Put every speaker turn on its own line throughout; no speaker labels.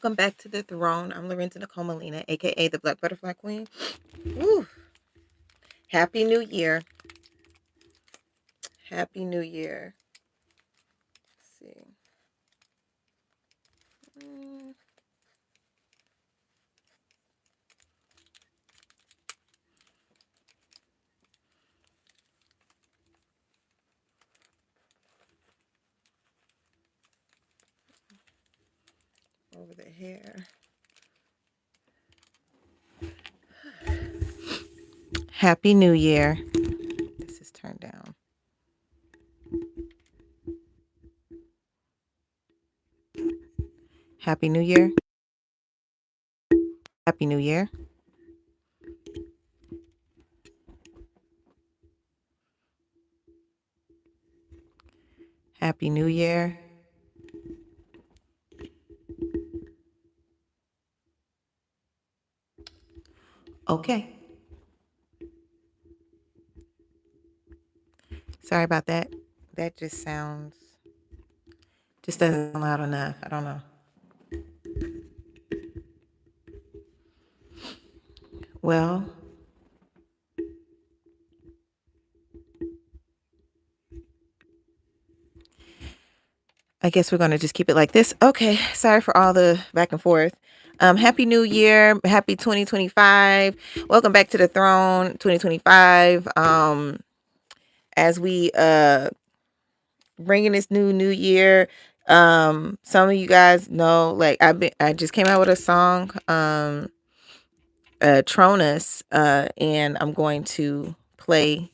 Welcome back to the throne. I'm Lorenza Nicole Molina, aka the Black Butterfly Queen. Woo. Happy New Year. Happy New Year. Let's see. Over the hair. Happy New Year. This is turned down. Happy New Year. Happy New Year. Happy New Year. Okay. Sorry about that. That just doesn't sound loud enough. I don't know. Well, I guess we're going to just keep it like this. Okay. Sorry for all the back and forth. Happy New Year. Happy 2025. Welcome back to the throne 2025. As we bringing this new year, some of you guys know, like I just came out with a song, TRONUS, and I'm going to play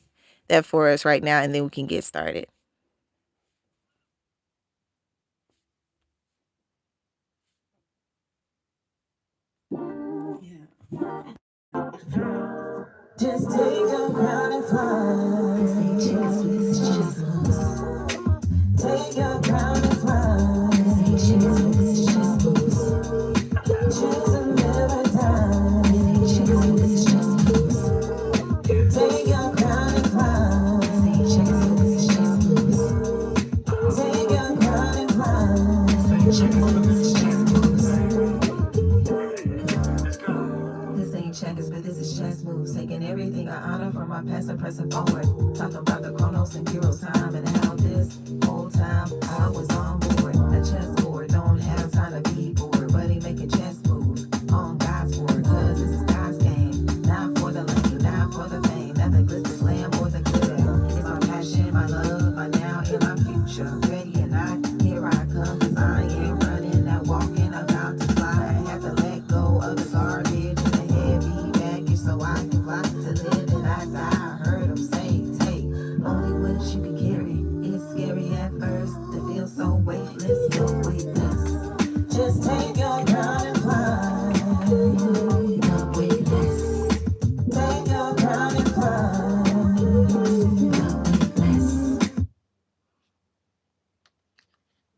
that for us right now, and then we can get started. Just take a crown and fly. Take your crown and fly. Choose a never die. Take your crown and fly. Take your crown and fly. This ain't checkers, but this is chess moves. Taking everything I honor from my past and pressing forward. Talking about the chronos and heroes time and how this whole time I was on board. A chessboard don't have time to be bored, but he making chess moves on God's word. Cause this is God's game, not for the lane, not for the fame, not the glitz, glam, or the glitter. It's my passion, my love, my now and my future. Ready or not, here I come, cause I ain't running, not walking, about to fly. I have to let go of the garbage and the heavy baggage so I can fly to live and I die. I heard him say, take only what you can carry. It's scary at first to feel so weightless, you're weightless. Just take your crown and fly. You're weightless. Take your crown and fly. You're weightless.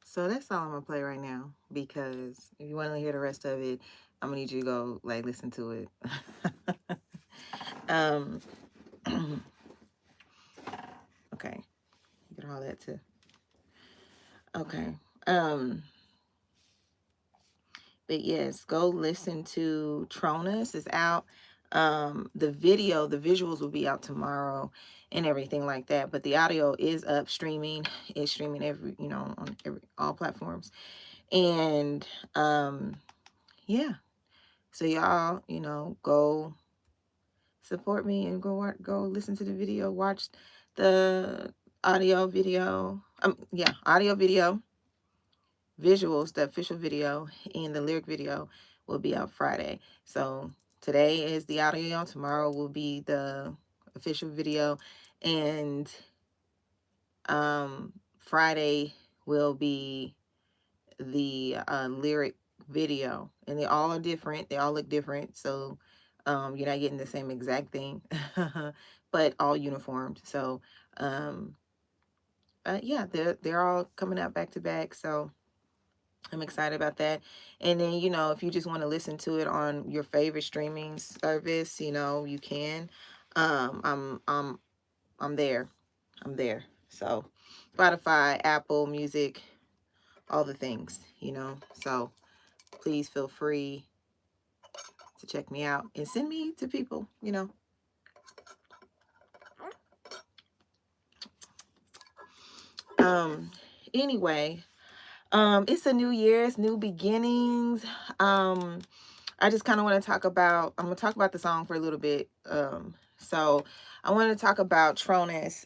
So that's all I'm gonna play right now, because if you want to hear the rest of it, I'm gonna need you to go like listen to it. Okay, get all that too. Okay. But yes, go listen to TRONUS. It's out. The visuals will be out tomorrow and everything like that. But the audio is up streaming. It's streaming on all platforms. And yeah. So y'all, go support me and go listen to the video, watch the audio video. Audio video, visuals, the official video, and the lyric video will be out Friday. So today is the audio, tomorrow will be the official video, and Friday will be the lyric video. And they all are different, they all look different, so you're not getting the same exact thing but all uniformed. So yeah, they're all coming out back to back, so I'm excited about that. And then, if you just want to listen to it on your favorite streaming service, you can. I'm there. I'm there. So Spotify, Apple Music, all the things, so please feel free to check me out and send me to people, you know. Anyway, it's a new year, it's new beginnings. I just kind of want to talk about, I'm going to talk about the song for a little bit. So I want to talk about TRONUS.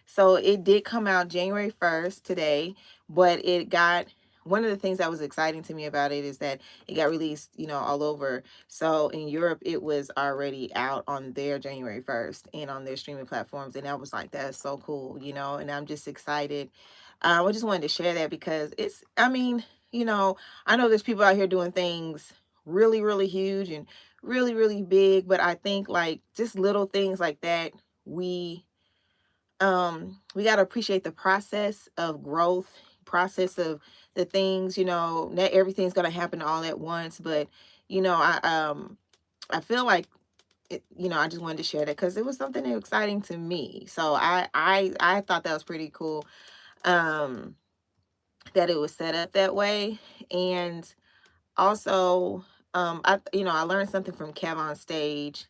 So it did come out January 1st today, but it got, one of the things that was exciting to me about it is that it got released, you know, all over. So in Europe, it was already out on their January 1st and on their streaming platforms. And I was like, that's so cool, you know, and I'm just excited. I just wanted to share that because it's, I mean, you know, I know there's people out here doing things really, really huge and really, really big, but I think like just little things like that, we got to appreciate the process of growth, process of the things, you know, not everything's going to happen all at once, but you know, I feel like it, you know, I just wanted to share that because it was something exciting to me. So I thought that was pretty cool, that it was set up that way. And also, you know, I learned something from Kev on stage.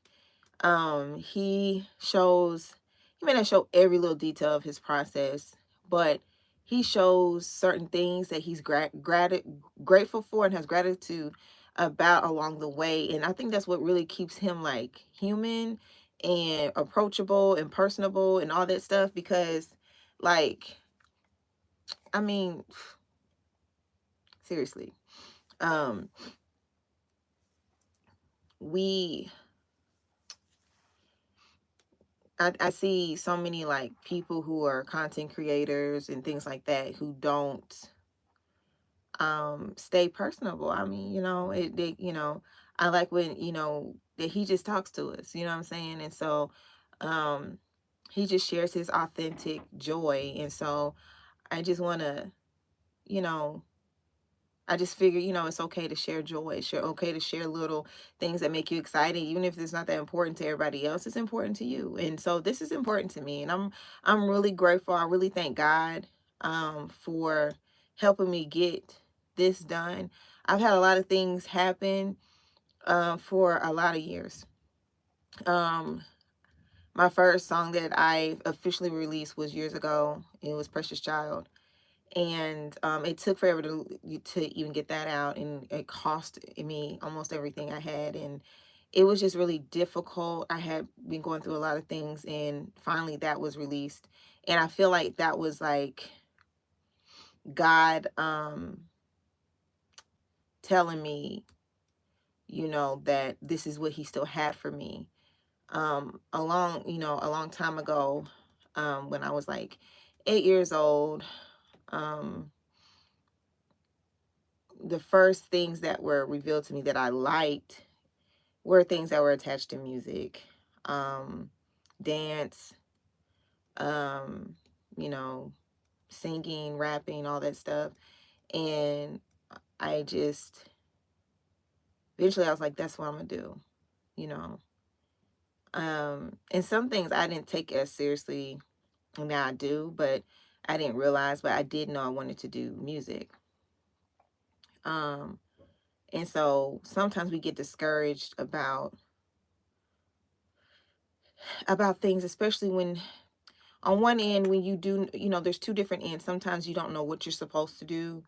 He shows, he may not show every little detail of his process, but he shows certain things that he's grateful for and has gratitude about along the way. And I think that's what really keeps him like human and approachable and personable and all that stuff, because like, I mean, seriously, um, we I see so many like people who are content creators and things like that who don't stay personable. I mean, you know, you know, I like when, you know, that he just talks to us, you know what I'm saying? And so um he just shares his authentic joy. And so I just want to, you know, I just figure, you know, it's okay to share joy. It's okay to share little things that make you excited, even if it's not that important to everybody else. It's important to you, and so this is important to me. And I'm really grateful. I really thank God for helping me get this done. I've had a lot of things happen for a lot of years. Um, my first song that I officially released was years ago. It was Precious Child, and it took forever to even get that out, and it cost me almost everything I had, and it was just really difficult. I had been going through a lot of things, and finally that was released, and I feel like that was like God telling me, you know, that this is what he still had for me. A long, you know, a long time ago, when I was like 8 years old, the first things that were revealed to me that I liked were things that were attached to music, dance, um, you know, singing, rapping, all that stuff. And I just, eventually I was like, that's what I'm gonna do, you know. And some things I didn't take as seriously, and now I do, but I didn't realize, but I did know I wanted to do music. Um, and so sometimes we get discouraged about things, especially when on one end, when you do, you know, there's two different ends. Sometimes you don't know what you're supposed to do,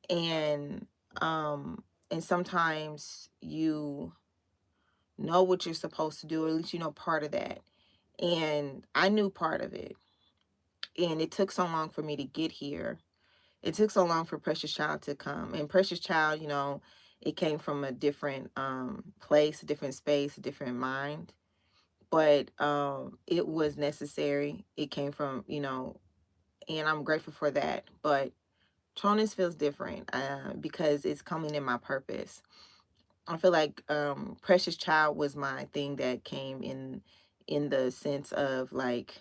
and and sometimes you know what you're supposed to do, or at least you know part of that. And I knew part of it, and it took so long for me to get here. It took so long for Precious Child to come. And Precious Child, you know, it came from a different place, a different space, a different mind, but it was necessary. It came from, you know, and I'm grateful for that. But Tronus feels different because it's coming in my purpose. I feel like Precious Child was my thing that came in the sense of like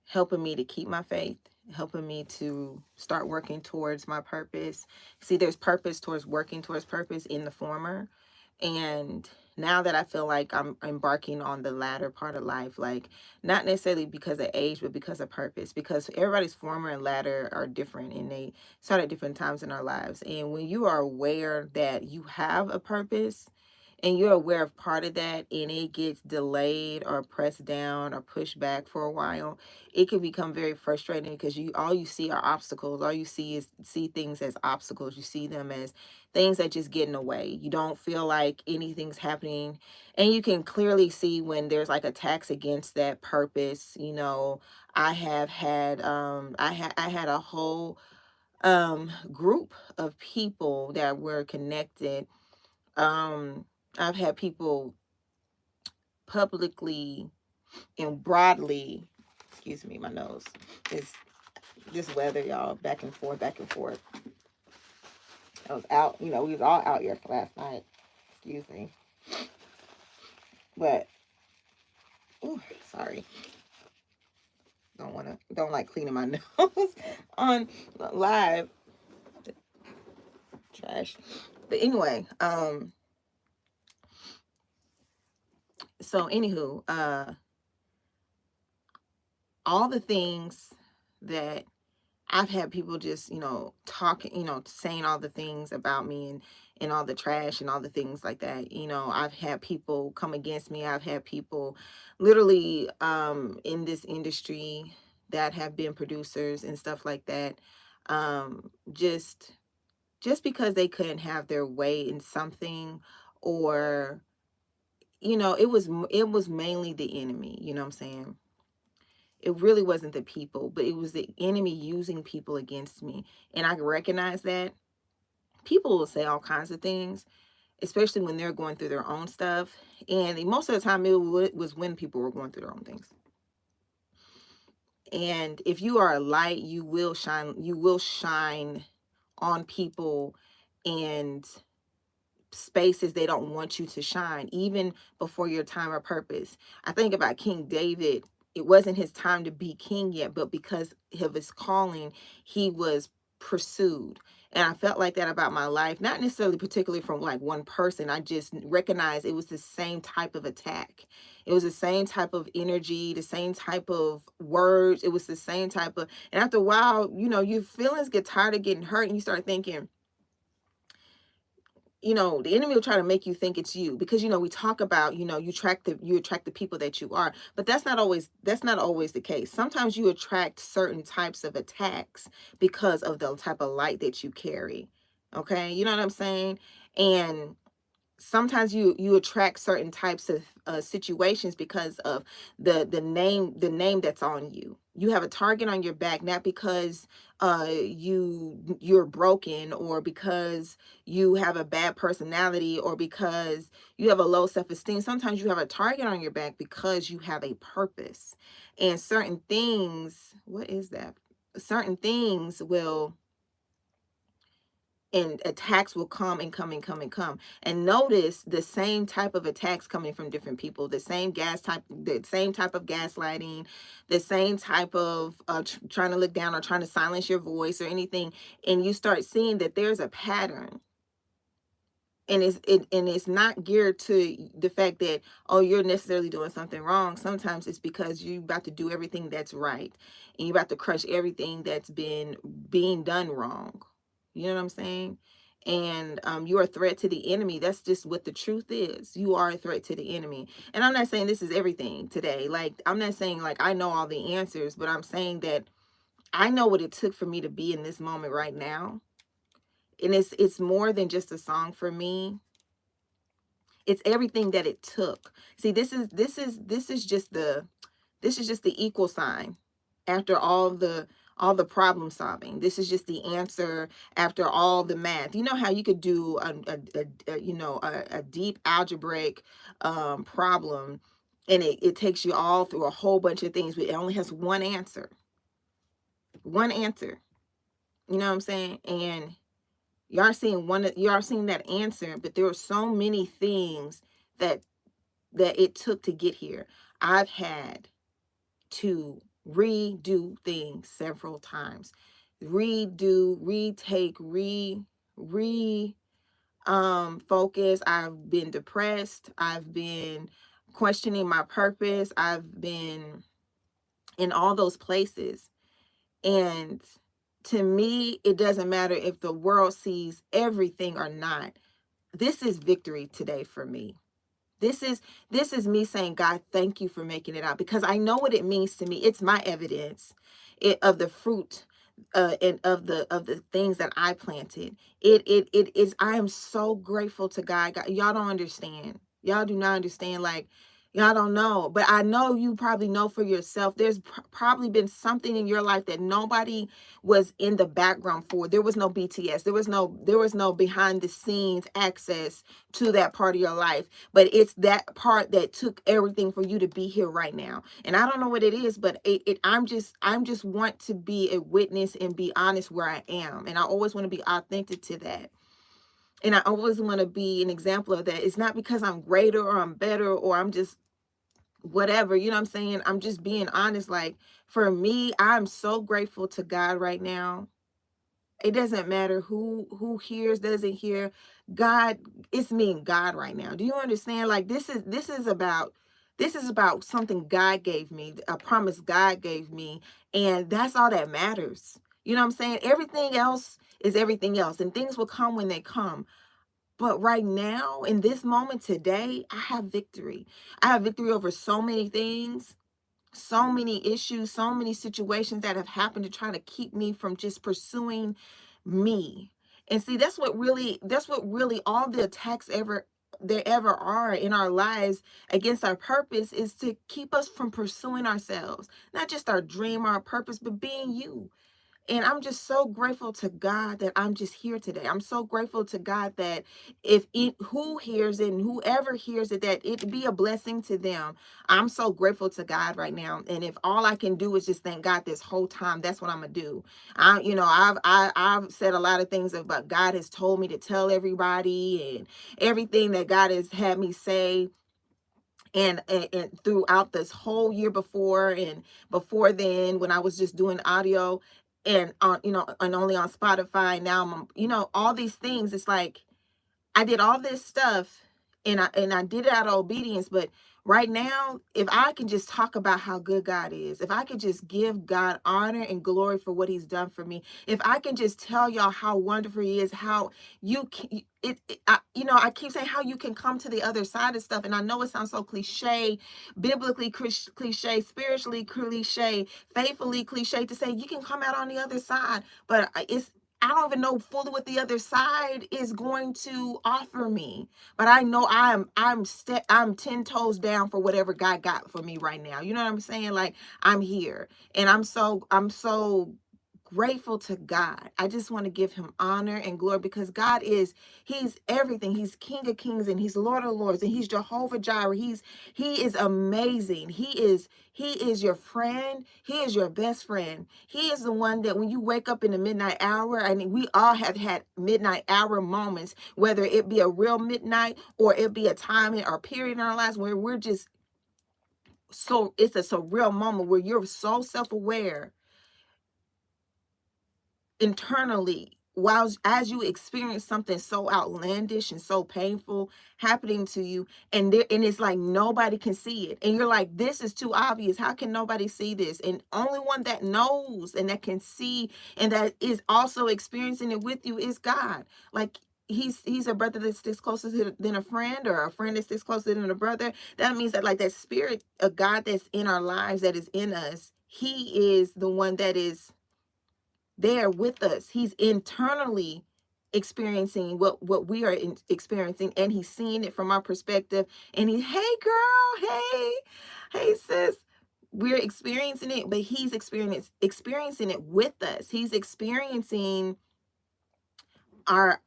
helping me to keep my faith, helping me to start working towards my purpose. See, there's purpose towards working towards purpose in the former,
And now that I feel like I'm embarking on the latter part of life, like not necessarily because of age, but because of purpose, because everybody's former and latter are different and they start at different times in our lives. And when you are aware that you have a purpose and you're aware of part of that and it gets delayed or pressed down or pushed back for a while, it can become very frustrating because you all you see are obstacles. All you see things as obstacles. You see them as things that just get in the way. You don't feel like anything's happening. And you can clearly see when there's like attacks against that purpose. I have had I had a whole group of people that were connected. um I've had people publicly and broadly, excuse me, my nose is this weather, y'all, back and forth, back and forth. I was out, we was all out here last night. Excuse me. But ooh, sorry. Don't like cleaning my nose on live. Trash. But anyway, so anywho, all the things that I've had people just, talking, saying all the things about me and all the trash and all the things like that. I've had people come against me. I've had people literally in this industry that have been producers and stuff like that. Just because they couldn't have their way in something, or it was mainly the enemy, you know what I'm saying? It really wasn't the people, but it was the enemy using people against me. And I recognize that people will say all kinds of things, especially when they're going through their own stuff. And most of the time, it was when people were going through their own things. And if you are a light, you will shine. You will shine on people and spaces they don't want you to shine, even before your time or purpose. I think about King David. It wasn't his time to be king yet, but because of his calling, he was pursued. And I felt like that about my life, not necessarily particularly from like one person. I just recognized it was the same type of attack. It was the same type of energy, the same type of words. It was the same type of, and after a while, your feelings get tired of getting hurt and you start thinking, the enemy will try to make you think it's you, because we talk about, you attract the people that you are, but that's not always the case. Sometimes you attract certain types of attacks because of the type of light that you carry. Okay, you know what I'm saying? And sometimes you attract certain types of situations because of the name that's on you. You have a target on your back, not because you're broken, or because you have a bad personality, or because you have a low self-esteem. Sometimes you have a target on your back because you have a purpose. And certain things, what is that, certain things will, and attacks will come and come and come and come. And notice the same type of attacks coming from different people, the same type of gaslighting, the same type of trying to look down or trying to silence your voice or anything. And you start seeing that there's a pattern. And it's not geared to the fact that, oh, you're necessarily doing something wrong. Sometimes it's because you're about to do everything that's right, and you're about to crush everything that's been being done wrong. You know what I'm saying? And you're a threat to the enemy. That's just what the truth is. You are a threat to the enemy. And I'm not saying this is everything today. Like, I'm not saying like I know all the answers, but I'm saying that I know what it took for me to be in this moment right now. And it's more than just a song for me. It's everything that it took. See, this is just the equal sign after all the problem solving. This is just the answer after all the math. You know how you could do a deep algebraic problem, and it takes you all through a whole bunch of things, but it only has one answer. One answer. You know what I'm saying? And you are seeing that answer, but there are so many things that it took to get here. I've had to redo things several times. Redo, retake, re focused. I've been depressed. I've been questioning my purpose. I've been in all those places. And to me, it doesn't matter if the world sees everything or not. This is victory today for me. This is me saying, God, thank you for making it out, because I know what it means to me. It's my evidence of the fruit and of the things that I planted. It is. I am so grateful to God. Y'all don't understand. Y'all do not understand. Like, y'all don't know, but I know you probably know for yourself. There's probably been something in your life that nobody was in the background for. There was no BTS. There was no behind the scenes access to that part of your life. But it's that part that took everything for you to be here right now. And I don't know what it is, but I'm just want to be a witness and be honest where I am. And I always want to be authentic to that. And I always want to be an example of that. It's not because I'm greater or I'm better or I'm just whatever, you know what I'm saying? I'm just being honest. Like, for me, I'm so grateful to God right now. It doesn't matter who hears, doesn't hear. God, it's me and God right now. Do you understand? Like, this is about something God gave me, a promise God gave me, and that's all that matters. You know what I'm saying? Everything else is everything else, and things will come when they come. But right now, in this moment today, I have victory. I have victory over so many things, so many issues, so many situations that have happened to try to keep me from just pursuing me. And see, that's what really all the attacks there ever are in our lives against our purpose, is to keep us from pursuing ourselves, not just our dream or our purpose, but being you. And I'm just so grateful to God that I'm just here today. I'm so grateful to God that who hears it and whoever hears it, that it be a blessing to them. I'm so grateful to God right now. And if all I can do is just thank God this whole time, that's what I'm gonna do. I've said a lot of things about God has told me to tell everybody, and everything that God has had me say. And throughout this whole year before and before then, when I was just doing audio and on, and only on Spotify, now I'm, all these things. It's like I did all this stuff, and I did it out of obedience. But right now, if I can just talk about how good God is, if I could just give God honor and glory for what he's done for me, if I can just tell y'all how wonderful he is, how you can, I keep saying how you can come to the other side of stuff. And I know it sounds so cliche, biblically cliche, spiritually cliche, faithfully cliche to say you can come out on the other side, but I don't even know fully what the other side is going to offer me, but I know I'm 10 toes down for whatever God got for me right now. You know what I'm saying? Like, I'm here, and I'm so grateful to God. I just want to give him honor and glory, because God he's everything. He's King of Kings, and he's Lord of Lords, and he's Jehovah Jireh. He is amazing. He is your friend. He is your best friend. He is the one that when you wake up in the midnight hour, I mean, we all have had midnight hour moments, whether it be a real midnight or it be a time or period in our lives where we're just it's a surreal moment where you're so self-aware internally, while as you experience something so outlandish and so painful happening to you, and it's like nobody can see it, and you're like, this is too obvious, how can nobody see this? And only one that knows and that can see and that is also experiencing it with you is God. Like, he's a brother that sticks closer than a friend, or a friend that sticks closer than a brother. That means that, like, that spirit of God that's in our lives, that is in us, he is the one that is there with us. He's internally experiencing what we are experiencing, and he's seeing it from our perspective, and hey girl, hey sis, we're experiencing it, but he's experiencing it with us. He's experiencing our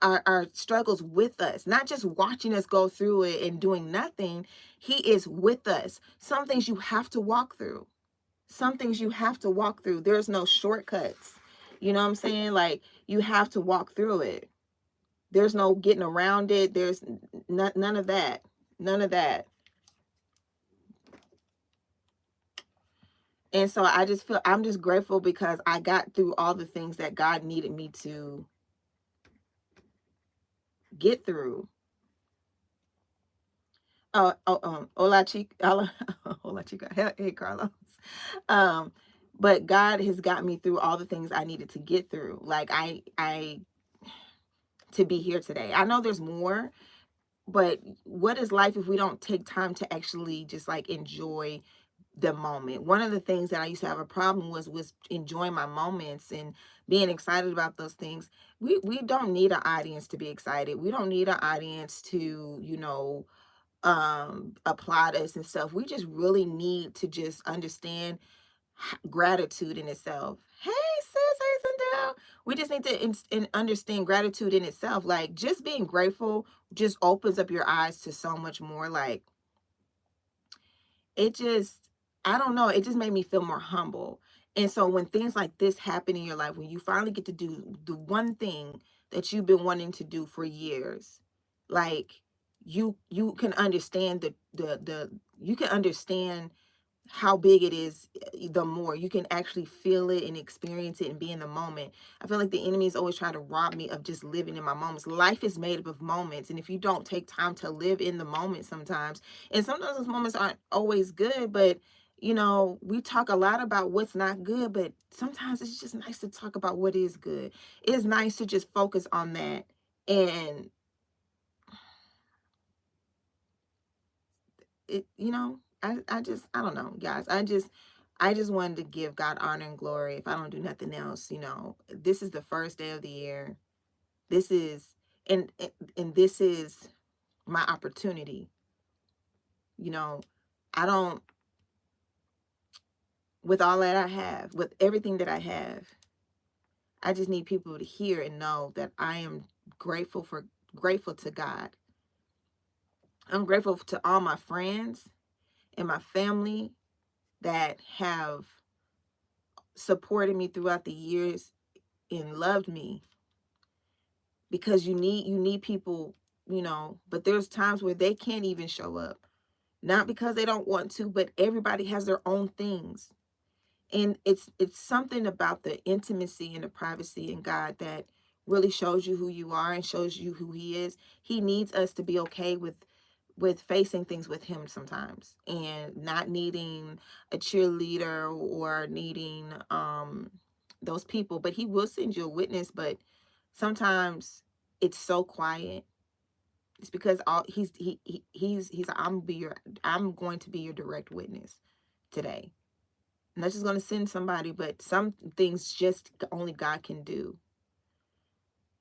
struggles with us, not just watching us go through it and doing nothing. He is with us. Some things you have to walk through. There's no shortcuts. You know what I'm saying? Like, you have to walk through it. There's no getting around it. There's none of that. None of that. And so I'm just grateful, because I got through all the things that God needed me to get through. Hola chica, hola chica. Hey Carlos. Um, but God has got me through all the things I needed to get through. Like I to be here today. I know there's more, but what is life if we don't take time to actually just like enjoy the moment? One of the things that I used to have a problem was enjoying my moments and being excited about those things. We don't need an audience to be excited. We don't need an audience to, applaud us and stuff. We just really need to just understand gratitude in itself. Hey sis, hey Sandel. We just need to understand gratitude in itself. Like just being grateful just opens up your eyes to so much more. Like it just, I don't know, it just made me feel more humble. And so when things like this happen in your life, when you finally get to do the one thing that you've been wanting to do for years, like you can understand the you can understand how big it is. The more you can actually feel it and experience it and be in the moment. I feel like the enemy is always trying to rob me of just living in my moments. Life is made up of moments, and if you don't take time to live in the moment sometimes, and sometimes those moments aren't always good, but we talk a lot about what's not good, but sometimes it's just nice to talk about what is good. It's nice to just focus on that. And I don't know, guys. I just wanted to give God honor and glory. If I don't do nothing else, this is the first day of the year. This is and this is my opportunity. You know, I don't with all that I have, with everything that I have, I just need people to hear and know that I am grateful to God. I'm grateful to all my friends and my family that have supported me throughout the years and loved me, because you need people, but there's times where they can't even show up, not because they don't want to, but everybody has their own things. And it's something about the intimacy and the privacy in God that really shows you who you are and shows you who he is. He needs us to be okay with facing things with him sometimes, and not needing a cheerleader or needing those people. But he will send you a witness, but sometimes it's so quiet. It's because all he's I'm going to be your direct witness today. I'm not just going to send somebody, but some things just only God can do.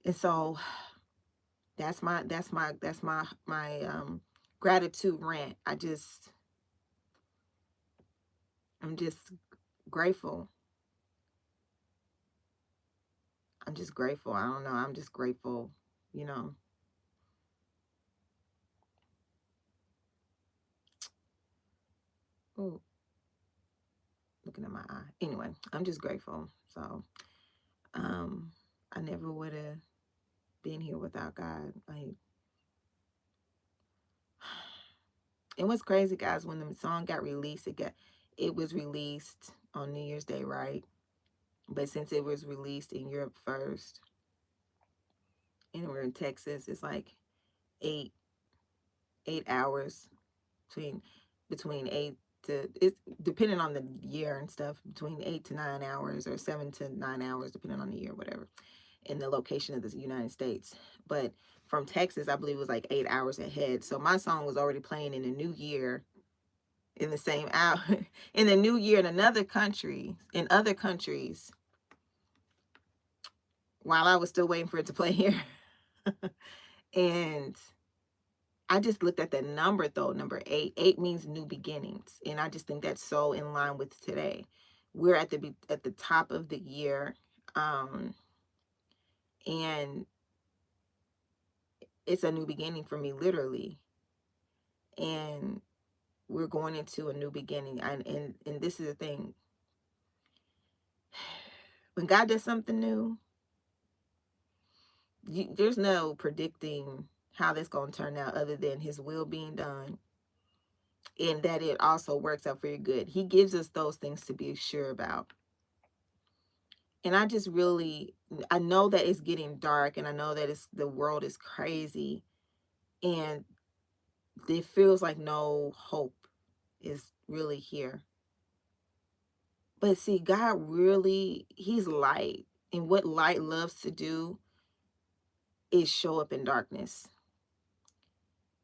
And so that's my gratitude rant. I'm just grateful. I'm just grateful. I don't know. I'm just grateful, you know. Oh, looking at my eye. Anyway, I'm just grateful. So, I never would have been here without God. Like, and what's crazy, guys, when the song got released, it was released on New Year's Day, right? But since it was released in Europe first, and we're in Texas, it's like eight 8 hours between eight to, it's depending on the year and stuff, between 8 to 9 hours or 7 to 9 hours, depending on the year, whatever, in the location of the United States. But from Texas, I believe it was like 8 hours ahead. So my song was already playing in the new year, in the same hour, in the new year in another country, in other countries, while I was still waiting for it to play here. And I just looked at the number though, number 8. 8 means new beginnings, and I just think that's so in line with today. We're at the top of the year, and it's a new beginning for me, literally. And we're going into a new beginning, and this is the thing: when God does something new, there's no predicting how that's going to turn out, other than His will being done, and that it also works out for your good. He gives us those things to be sure about. And I just really I know that it's getting dark, and I know that the world is crazy, and it feels like no hope is really here. But see, God really, he's light. And what light loves to do is show up in darkness.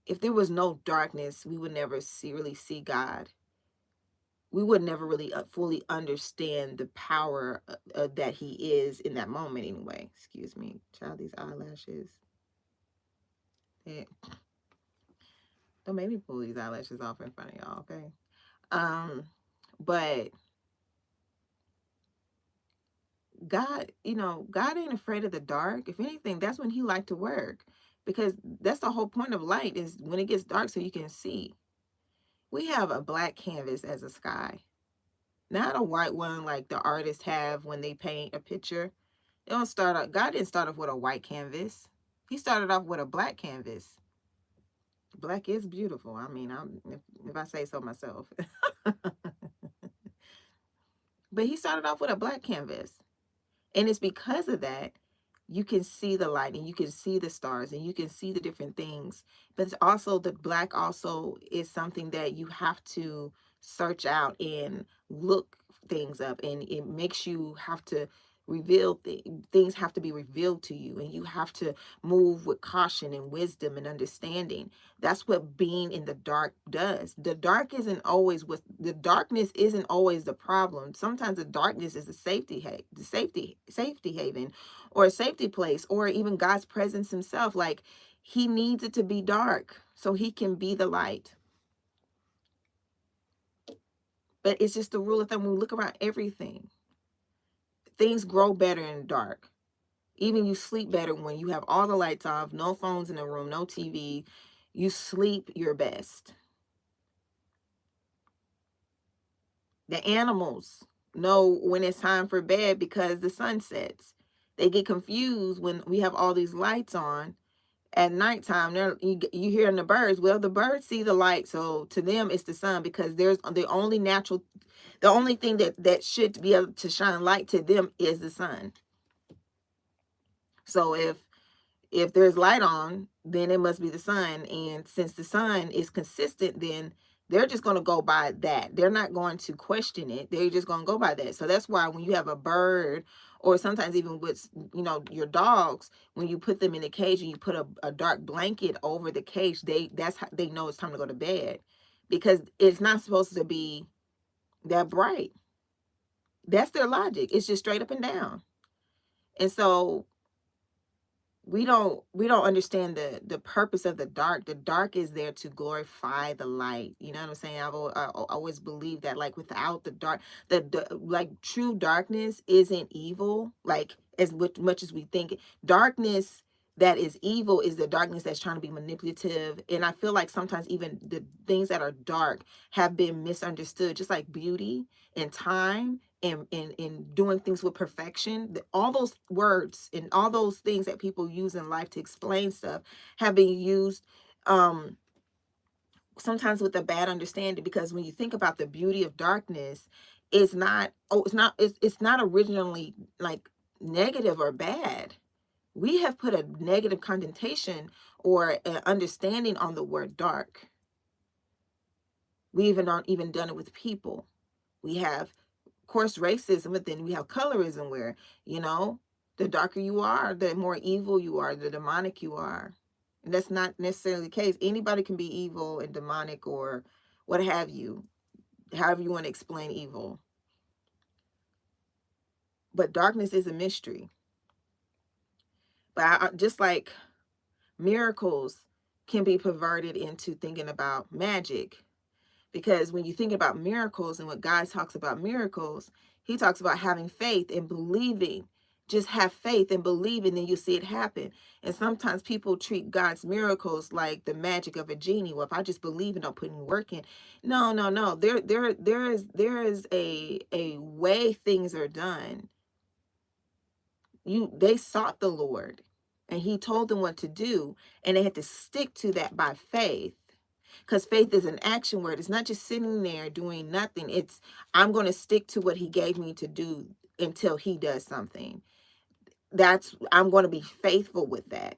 If there was no darkness, we would never really see God. We would never really fully understand the power that he is in that moment anyway. Excuse me, child, these eyelashes. Don't make me pull these eyelashes off in front of y'all, okay? But God, God ain't afraid of the dark. If anything, that's when he liked to work, because that's the whole point of light, is when it gets dark so you can see. We have a black canvas as a sky, not a white one like the artists have when they paint a picture. They don't start out, God didn't start off with a white canvas. He started off with a black canvas. Black is beautiful. I mean, if I say so myself. But he started off with a black canvas. And it's because of that you can see the light, and you can see the stars, and you can see the different things. But it's also, the black also is something that you have to search out and look things up, and it makes you have to reveal things have to be revealed to you, and you have to move with caution and wisdom and understanding. That's what being in the dark does. The darkness isn't always the problem. Sometimes the darkness is the safety haven, or a safety place, or even God's presence himself. Like, he needs it to be dark so he can be the light. But it's just the rule of thumb. When we look around everything, things grow better in the dark. Even you sleep better when you have all the lights off, no phones in the room, no TV. You sleep your best. The animals know when it's time for bed because the sun sets. They get confused when we have all these lights on at nighttime. You hearing the birds. Well, the birds see the light, so to them it's the sun, because there's the only thing that should be able to shine light to them is the sun. So if there's light on, then it must be the sun. And since the sun is consistent, then they're just going to go by that. They're not going to question it. They're just going to go by that. So that's why when you have a bird, or sometimes even with, your dogs, when you put them in a cage and you put a dark blanket over the cage, that's how they know it's time to go to bed, because it's not supposed to be that bright. That's their logic. It's just straight up and down. And so we don't understand the purpose of the dark. The dark is there to glorify the light. You know what I'm saying? I always believe that, like, without the dark, like, true darkness isn't evil, like, as much as we think. Darkness that is evil is the darkness that's trying to be manipulative. And I feel like sometimes even the things that are dark have been misunderstood, just like beauty and time and doing things with perfection. All those words and all those things that people use in life to explain stuff have been used sometimes with a bad understanding, because when you think about the beauty of darkness, it's not originally like negative or bad. We have put a negative connotation or an understanding on the word dark. We even aren't even done it with people. We have, of course, racism, but then we have colorism, where, the darker you are, the more evil you are, the demonic you are. And that's not necessarily the case. Anybody can be evil and demonic, or what have you, however you want to explain evil. But darkness is a mystery. But just like miracles can be perverted into thinking about magic, because when you think about miracles and what God talks about miracles, he talks about having faith and believing. Just have faith and believe, and then you see it happen. And sometimes people treat God's miracles like the magic of a genie. Well, if I just believe and don't put any work in. No. There is a way things are done. They sought the Lord, and he told them what to do, and they had to stick to that by faith. Because faith is an action word. It's not just sitting there doing nothing. It's, I'm going to stick to what he gave me to do until he does something. I'm going to be faithful with that.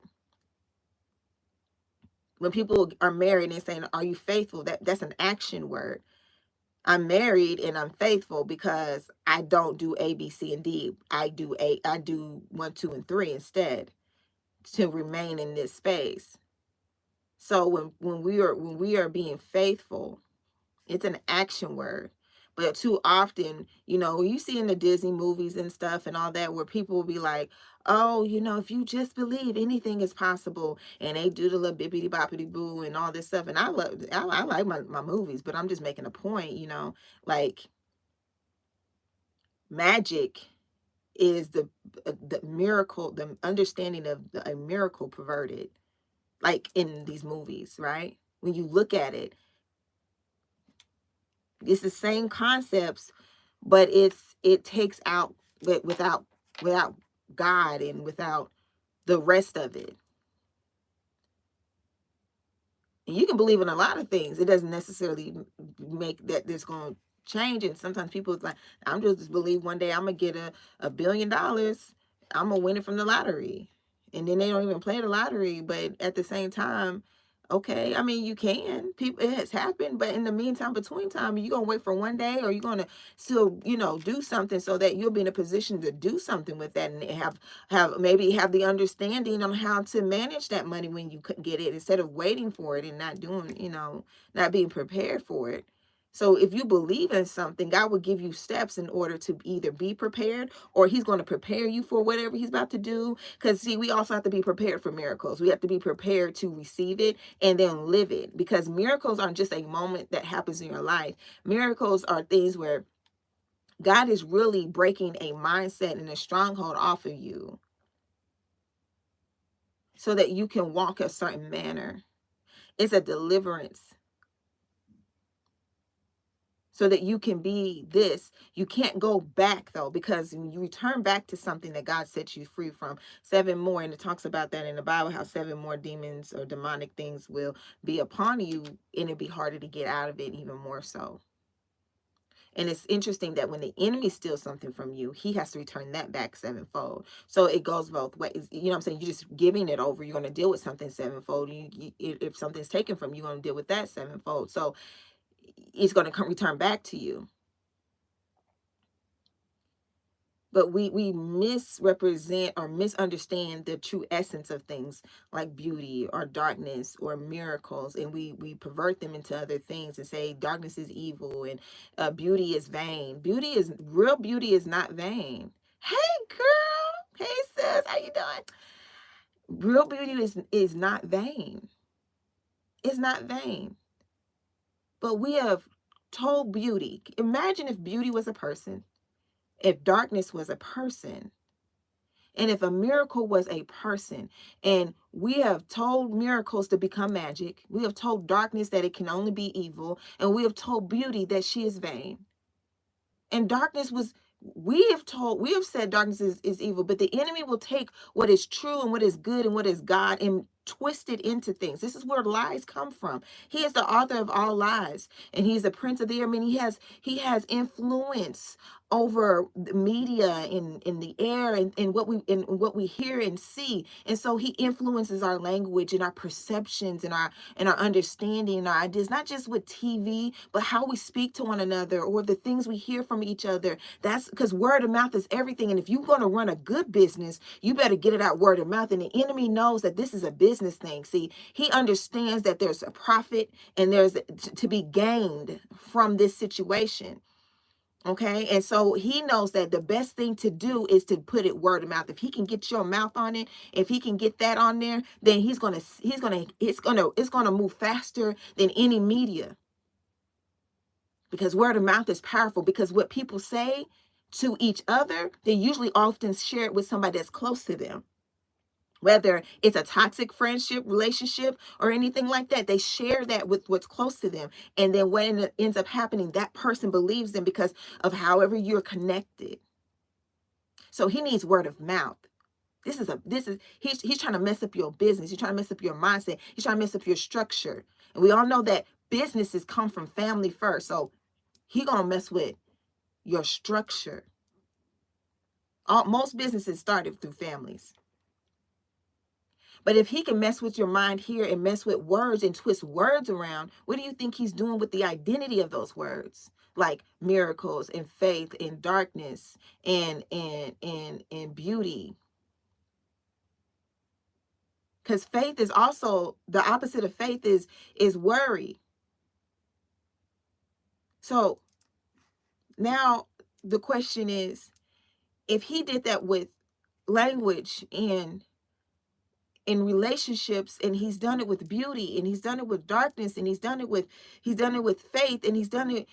When people are married and saying, are you faithful? That's an action word. I'm married and I'm faithful because I don't do A, B, C, and D. I do 1, 2, and 3 instead, to remain in this space. So when we are being faithful, it's an action word. But too often, you see in the Disney movies and stuff and all that, where people will be like, oh, if you just believe, anything is possible. And they do the little bippity boppity boo and all this stuff. And I like my movies, but I'm just making a point, like magic is the miracle, the understanding of a miracle perverted, like in these movies, right? When you look at it, it's the same concepts, but it takes out, but without God and without the rest of it. And you can believe in a lot of things. It doesn't necessarily make that there's going to change. And sometimes people like, I'm just believe one day I'm gonna get $1 billion. I'm gonna win it from the lottery, and then they don't even play the lottery. But at the same time, okay, I mean, you can. People, it has happened, but in the meantime, between time, you gonna wait for one day, or you gonna still, do something so that you'll be in a position to do something with that, and maybe have the understanding on how to manage that money when you could get it, instead of waiting for it and not doing, not being prepared for it. So if you believe in something, God will give you steps in order to either be prepared, or he's going to prepare you for whatever he's about to do. Because see, we also have to be prepared for miracles. We have to be prepared to receive it and then live it, because miracles aren't just a moment that happens in your life. Miracles are things where God is really breaking a mindset and a stronghold off of you so that you can walk a certain manner. It's a deliverance so that you can be this. You can't go back though, because when you return back to something that God set you free from, 7 more, and it talks about that in the Bible, how 7 more demons or demonic things will be upon you, and it'd be harder to get out of it even more so. And it's interesting that when the enemy steals something from you, he has to return that back 7-fold. So it goes both ways. You know what I'm saying? You're just giving it over. You're going to deal with something 7-fold. If something's taken from you, you're going to deal with that 7-fold. So it's going to return back to you. But we misrepresent or misunderstand the true essence of things like beauty or darkness or miracles, and we pervert them into other things and say darkness is evil and beauty is vain. Real beauty is not vain. Hey girl, hey sis, how you doing? Real beauty is not vain. It's not vain. But we have told beauty. Imagine if beauty was a person, if darkness was a person, and if a miracle was a person. And we have told miracles to become magic. We have told darkness that it can only be evil. And we have told beauty that she is vain. And darkness was, we have said darkness is evil, but the enemy will take what is true and what is good and what is God and twist it into things. This is where lies come from. He is the author of all lies, and he's the prince of the air. I mean, he has influence over the media in the air and what we hear and see. And so he influences our language and our perceptions and our understanding and our ideas, not just with TV, but how we speak to one another or the things we hear from each other. That's because word of mouth is everything. And if you're going to run a good business, you better get it out word of mouth. And the enemy knows that this is a business thing. See, he understands that there's a profit and there's to be gained from this situation. Okay. And so he knows that the best thing to do is to put it word of mouth. If he can get your mouth on it, if he can get that on there, then it's going to move faster than any media, because word of mouth is powerful. Because what people say to each other, they usually often share it with somebody that's close to them. Whether it's a toxic friendship, relationship, or anything like that, they share that with what's close to them. And then when it ends up happening, that person believes them because of however you're connected. So he needs word of mouth. He's trying to mess up your business. He's trying to mess up your mindset. He's trying to mess up your structure. And we all know that businesses come from family first. So he's going to mess with your structure. Most businesses started through families. But if he can mess with your mind here and mess with words and twist words around, what do you think he's doing with the identity of those words? Like miracles and faith and darkness and beauty. Because faith is also the opposite of faith is worry. So now the question is, if he did that with language and in relationships, and he's done it with beauty, and he's done it with darkness, and he's done it with faith, and he's done it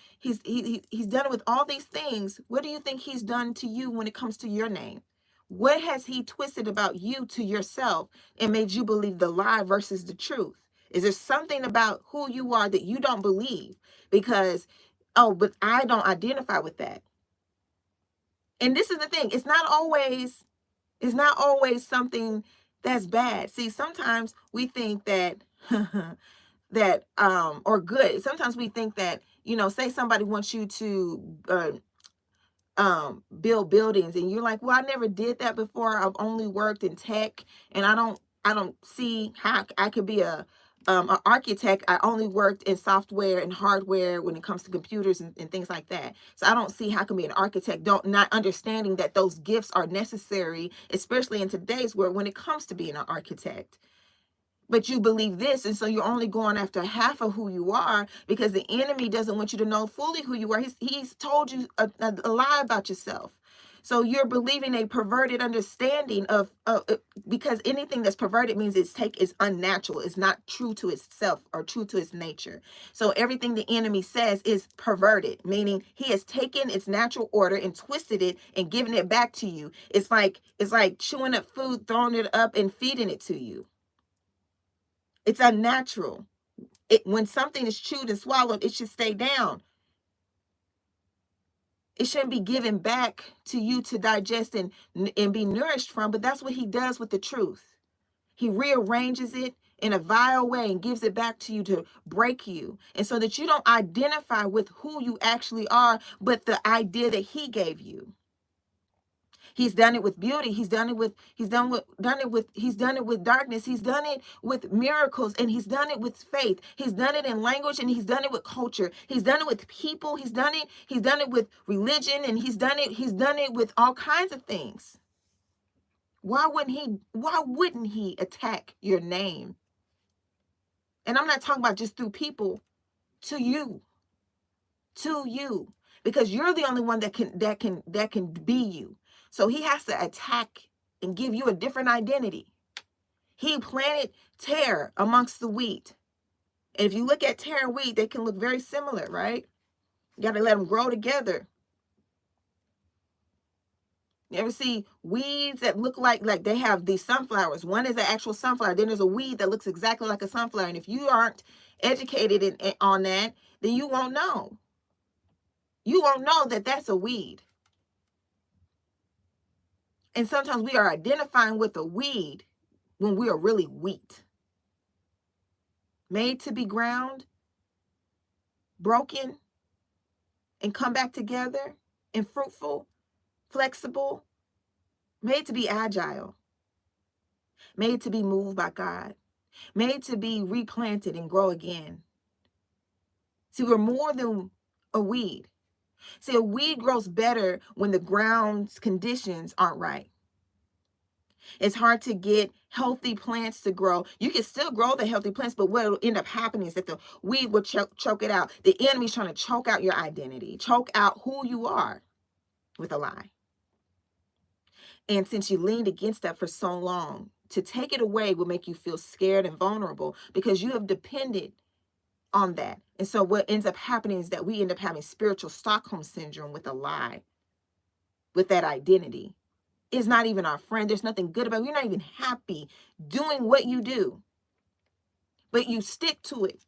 with all these things, what do you think he's done to you when it comes to your name? What has he twisted about you to yourself and made you believe the lie versus the truth? Is there something about who you are that you don't believe because, oh, but I don't identify with that? And this is the thing, it's not always something that's bad. See, sometimes we think that or good. Sometimes we think that, say somebody wants you to build buildings, and you're like, well, I never did that before. I've only worked in tech, and I don't see how I could be an architect. I only worked in software and hardware when it comes to computers and things like that. So I don't see how I can be an architect, not understanding that those gifts are necessary, especially in today's world when it comes to being an architect. But you believe this, and so you're only going after half of who you are because the enemy doesn't want you to know fully who you are. He's told you a lie about yourself. So you're believing a perverted understanding of because anything that's perverted means it's unnatural. It's not true to itself or true to its nature. So everything the enemy says is perverted, meaning he has taken its natural order and twisted it and given it back to you. It's like chewing up food, throwing it up and feeding it to you. It's unnatural. When something is chewed and swallowed, it should stay down. It shouldn't be given back to you to digest and be nourished from, but that's what he does with the truth. He rearranges it in a vile way and gives it back to you to break you. And so that you don't identify with who you actually are, but the idea that he gave you. He's done it with beauty. He's done it with darkness. He's done it with miracles, and he's done it with faith. He's done it in language, and he's done it with culture. He's done it with people. He's done it with religion, and he's done it with all kinds of things. Why wouldn't he attack your name? And I'm not talking about just through people, to you. Because you're the only one that can be you. So he has to attack and give you a different identity. He planted tare amongst the wheat. And if you look at tare and wheat, they can look very similar, right? You got to let them grow together. You ever see weeds that look like they have these sunflowers? One is an actual sunflower. Then there's a weed that looks exactly like a sunflower. And if you aren't educated on that, then you won't know. You won't know that that's a weed. And sometimes we are identifying with a weed when we are really wheat. Made to be ground, broken, and come back together, and fruitful, flexible, made to be agile, made to be moved by God, made to be replanted and grow again. See, we're more than a weed. See, a weed grows better when the ground's conditions aren't right. It's hard to get healthy plants to grow. You can still grow the healthy plants, but what will end up happening is that the weed will choke it out. The enemy's trying to choke out your identity, choke out who you are with a lie. And since you leaned against that for so long, to take it away will make you feel scared and vulnerable because you have depended on that. And so what ends up happening is that we end up having spiritual Stockholm syndrome with a lie, with that identity. Is not even our friend. There's nothing good about it. You're not even happy doing what you do. But you stick to it.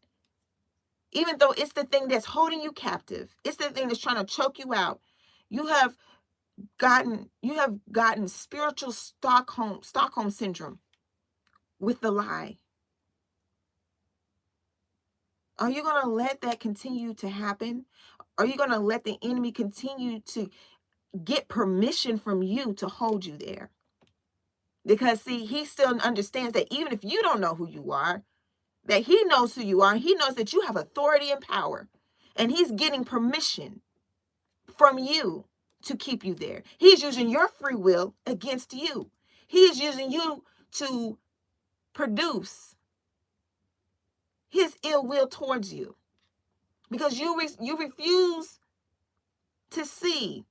Even though it's the thing that's holding you captive. It's the thing that's trying to choke you out. You have gotten spiritual Stockholm syndrome with the lie. Are you going to let that continue to happen? Are you going to let the enemy continue to get permission from you to hold you there. Because see, he still understands that even if you don't know who you are, that he knows who you are. He knows that you have authority and power. And he's getting permission from you to keep you there. He's using your free will against you. He is using you to produce his ill will towards you. Because you refuse to see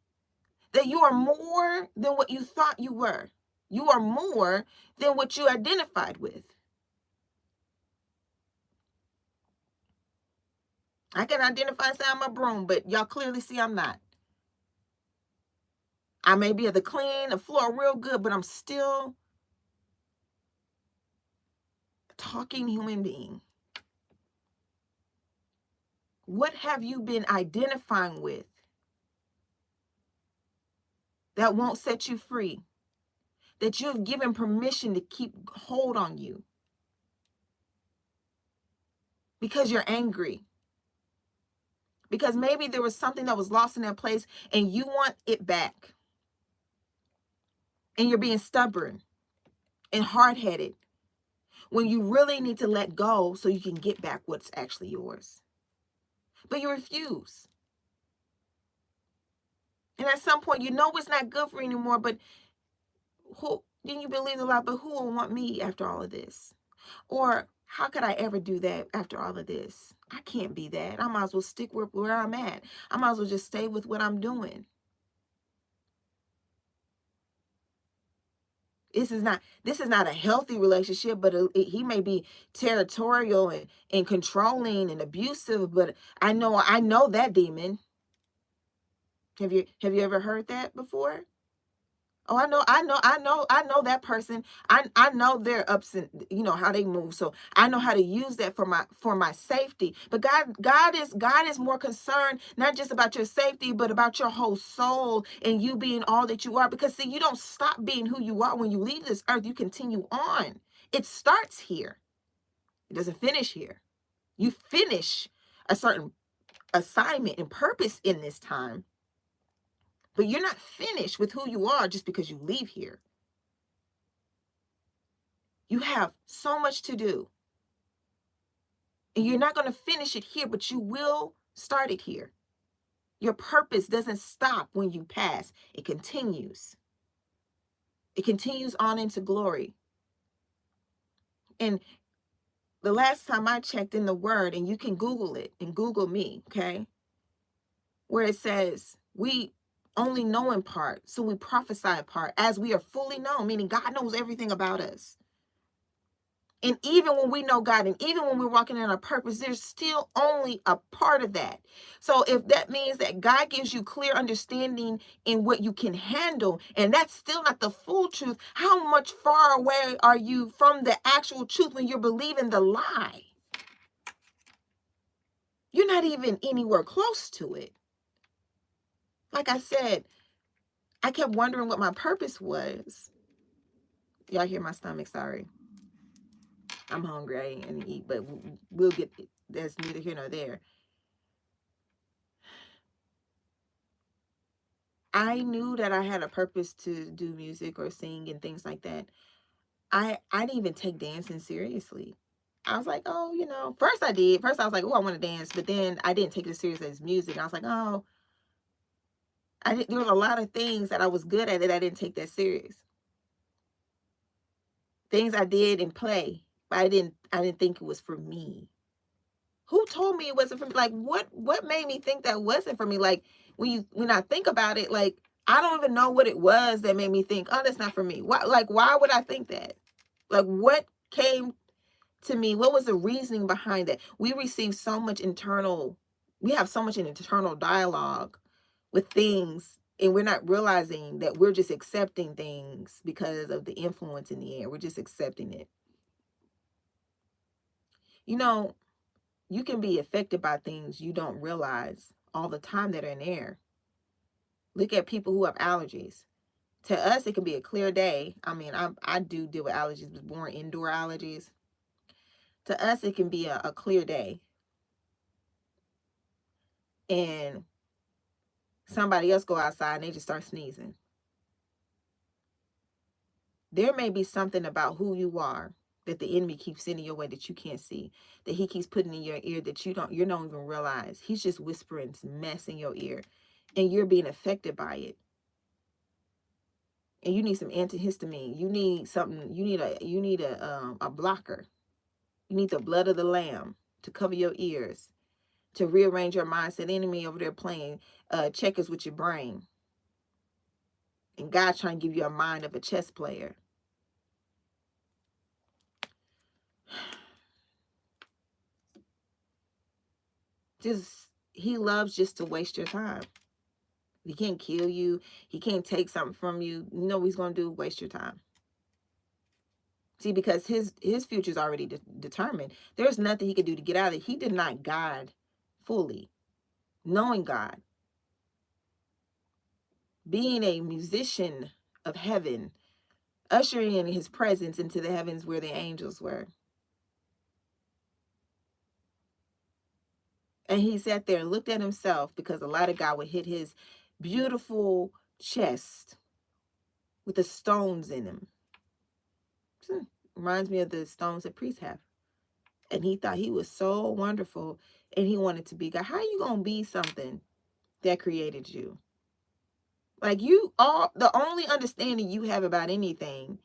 that you are more than what you thought you were. You are more than what you identified with. I can identify and say I'm a broom, but y'all clearly see I'm not. I may be able to clean the floor real good, but I'm still a talking human being. What have you been identifying with that won't set you free? That you've given permission to keep hold on you? Because you're angry. Because maybe there was something that was lost in that place and you want it back. And you're being stubborn and hard-headed when you really need to let go so you can get back what's actually yours. But you refuse. And at some point, you know it's not good for you anymore, but who, then you believe a lot, but who will want me after all of this? Or how could I ever do that after all of this? I can't be that. I might as well stick with where I'm at. I might as well just stay with what I'm doing. This is not a healthy relationship, but he may be territorial and controlling and abusive, but I know that demon. Have you ever heard that before? Oh, I know that person. I know their ups and how they move. So I know how to use that for my safety. But God is more concerned not just about your safety, but about your whole soul and you being all that you are. Because see, you don't stop being who you are when you leave this earth. You continue on. It starts here. It doesn't finish here. You finish a certain assignment and purpose in this time. But you're not finished with who you are just because you leave here. You have so much to do. And you're not going to finish it here, but you will start it here. Your purpose doesn't stop when you pass. It continues. It continues on into glory. And the last time I checked in the word, and you can Google it and Google me, okay? Where it says, we only know in part, so we prophesy in part, as we are fully known, meaning God knows everything about us. And even when we know God, and even when we're walking in our purpose, there's still only a part of that. So if that means that God gives you clear understanding in what you can handle, and that's still not the full truth, how much far away are you from the actual truth when you're believing the lie? You're not even anywhere close to it. Like I said, I kept wondering what my purpose was. Y'all hear my stomach, sorry. I'm hungry, I ain't gonna eat, but we'll get, that's neither here nor there. I knew that I had a purpose to do music or sing and things like that. I didn't even take dancing seriously. I was like, oh, first I did. First I was like, oh, I want to dance, but then I didn't take it as serious as music. I was like, oh, there was a lot of things that I was good at that I didn't take that serious. Things I did and play, but I didn't think it was for me. Who told me it wasn't for me? Like, what made me think that wasn't for me? Like, when I think about it, like, I don't even know what it was that made me think, oh, that's not for me. Why would I think that? Like, what came to me? What was the reasoning behind that? We have so much internal dialogue with things, and we're not realizing that we're just accepting things because of the influence in the air. We're just accepting it. You can be affected by things you don't realize all the time that are in air. Look at people who have allergies. To us, it can be a clear day. I mean, I do deal with allergies, but more indoor allergies. To us, it can be a clear day. And Somebody else go outside and they just start sneezing. There may be something about who you are that the enemy keeps sending your way that you can't see, that he keeps putting in your ear that you don't even realize. He's just whispering mess in your ear, and you're being affected by it. And you need some antihistamine. You need something. You need a blocker. You need the blood of the lamb to cover your ears, to rearrange your mindset. The enemy over there playing checkers with your brain, and God's trying to give you a mind of a chess player. He loves just to waste your time. He can't kill you. He can't take something from you. You know what he's going to do? Waste your time. See, because his future is already determined. There's nothing he could do to get out of it. He denied God fully. Knowing God. Being a musician of heaven. Ushering in his presence into the heavens where the angels were. And he sat there and looked at himself, because the light of God would hit his beautiful chest with the stones in him. Reminds me of the stones that priests have. And he thought he was so wonderful, and he wanted to be God. How are you going to be something that created you? Like, the only understanding you have about anything